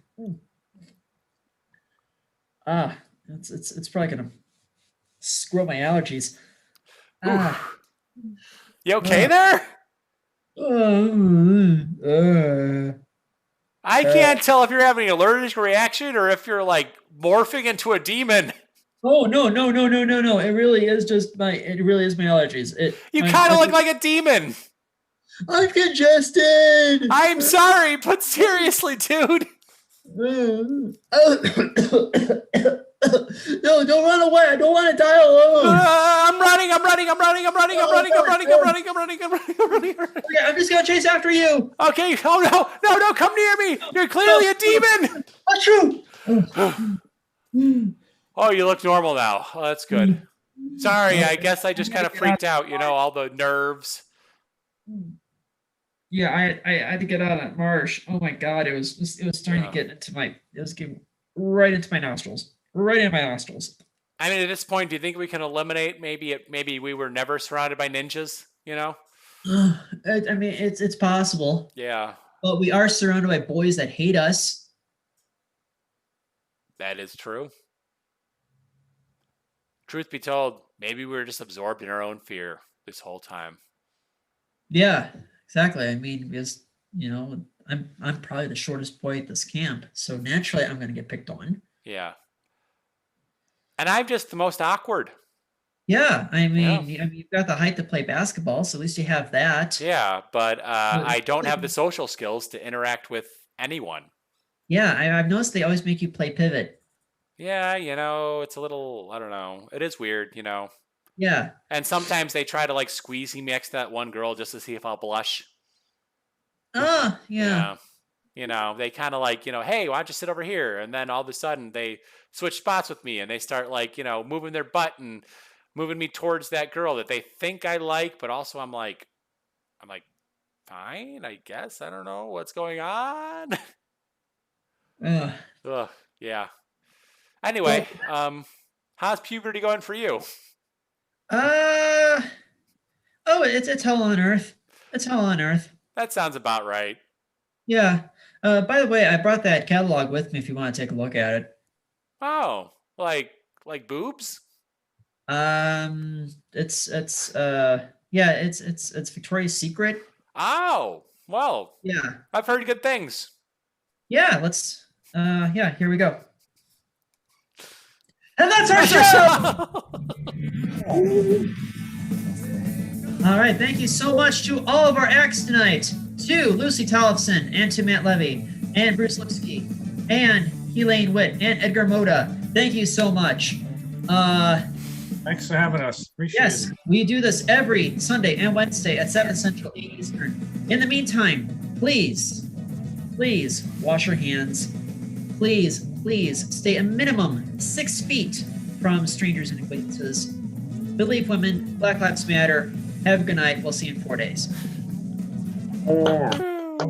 It's probably gonna screw up my allergies. Ah. You okay there? I can't tell if you're having an allergic reaction or if you're like morphing into a demon. Oh no. It really is my allergies. You kind of look like a demon. I'm congested. I'm sorry, but seriously, dude. No, don't run away. I don't want to die alone. I'm running. Okay, I'm just gonna chase after you. Okay. Oh no, no, come near me. You're clearly a demon. That's true. Oh, you look normal now. Oh, that's good. Sorry, I guess I just kind of freaked out, all the nerves. Yeah, I had to get out of that marsh. Oh my god, it was starting to get into it was getting right into my nostrils. Right in my nostrils. I mean, at this point, do you think we can eliminate maybe we were never surrounded by ninjas, I mean, it's possible. Yeah. But we are surrounded by boys that hate us. That is true. Truth be told, maybe we were just absorbed in our own fear this whole time. Yeah, exactly. I mean, because I'm probably the shortest boy at this camp, so naturally I'm going to get picked on. Yeah. And I'm just the most awkward. Yeah, I mean, you've got the height to play basketball, so at least you have that. Yeah, but I don't have the social skills to interact with anyone. Yeah, I've noticed they always make you play pivot. Yeah, it's a little, I don't know. It is weird, Yeah. And sometimes they try to squeeze me next to that one girl just to see if I'll blush. Oh, yeah. They kind of hey, why don't you sit over here? And then all of a sudden they switch spots with me and they start moving their butt and moving me towards that girl that they think I like, but also I'm like, fine, I guess. I don't know what's going on. Ugh, yeah. Anyway, how's puberty going for you? It's hell on earth. It's hell on earth. That sounds about right. Yeah. By the way, I brought that catalog with me if you want to take a look at it. Oh, like boobs? It's Victoria's Secret. Oh, well. Yeah. I've heard good things. Yeah, here we go. And that's our show! All right, thank you so much to all of our acts tonight. To Lucy Tollefson, and to Matt Levy, and Bruce Lipsky, and Helaine Witt, and Edgar Mota. Thank you so much. Thanks for having us. Appreciate it. We do this every Sunday and Wednesday at 7 Central, 8 Eastern. In the meantime, please wash your hands. Please stay a minimum 6 feet from strangers and acquaintances. Believe women. Black Lives Matter. Have a good night. We'll see you in 4 days.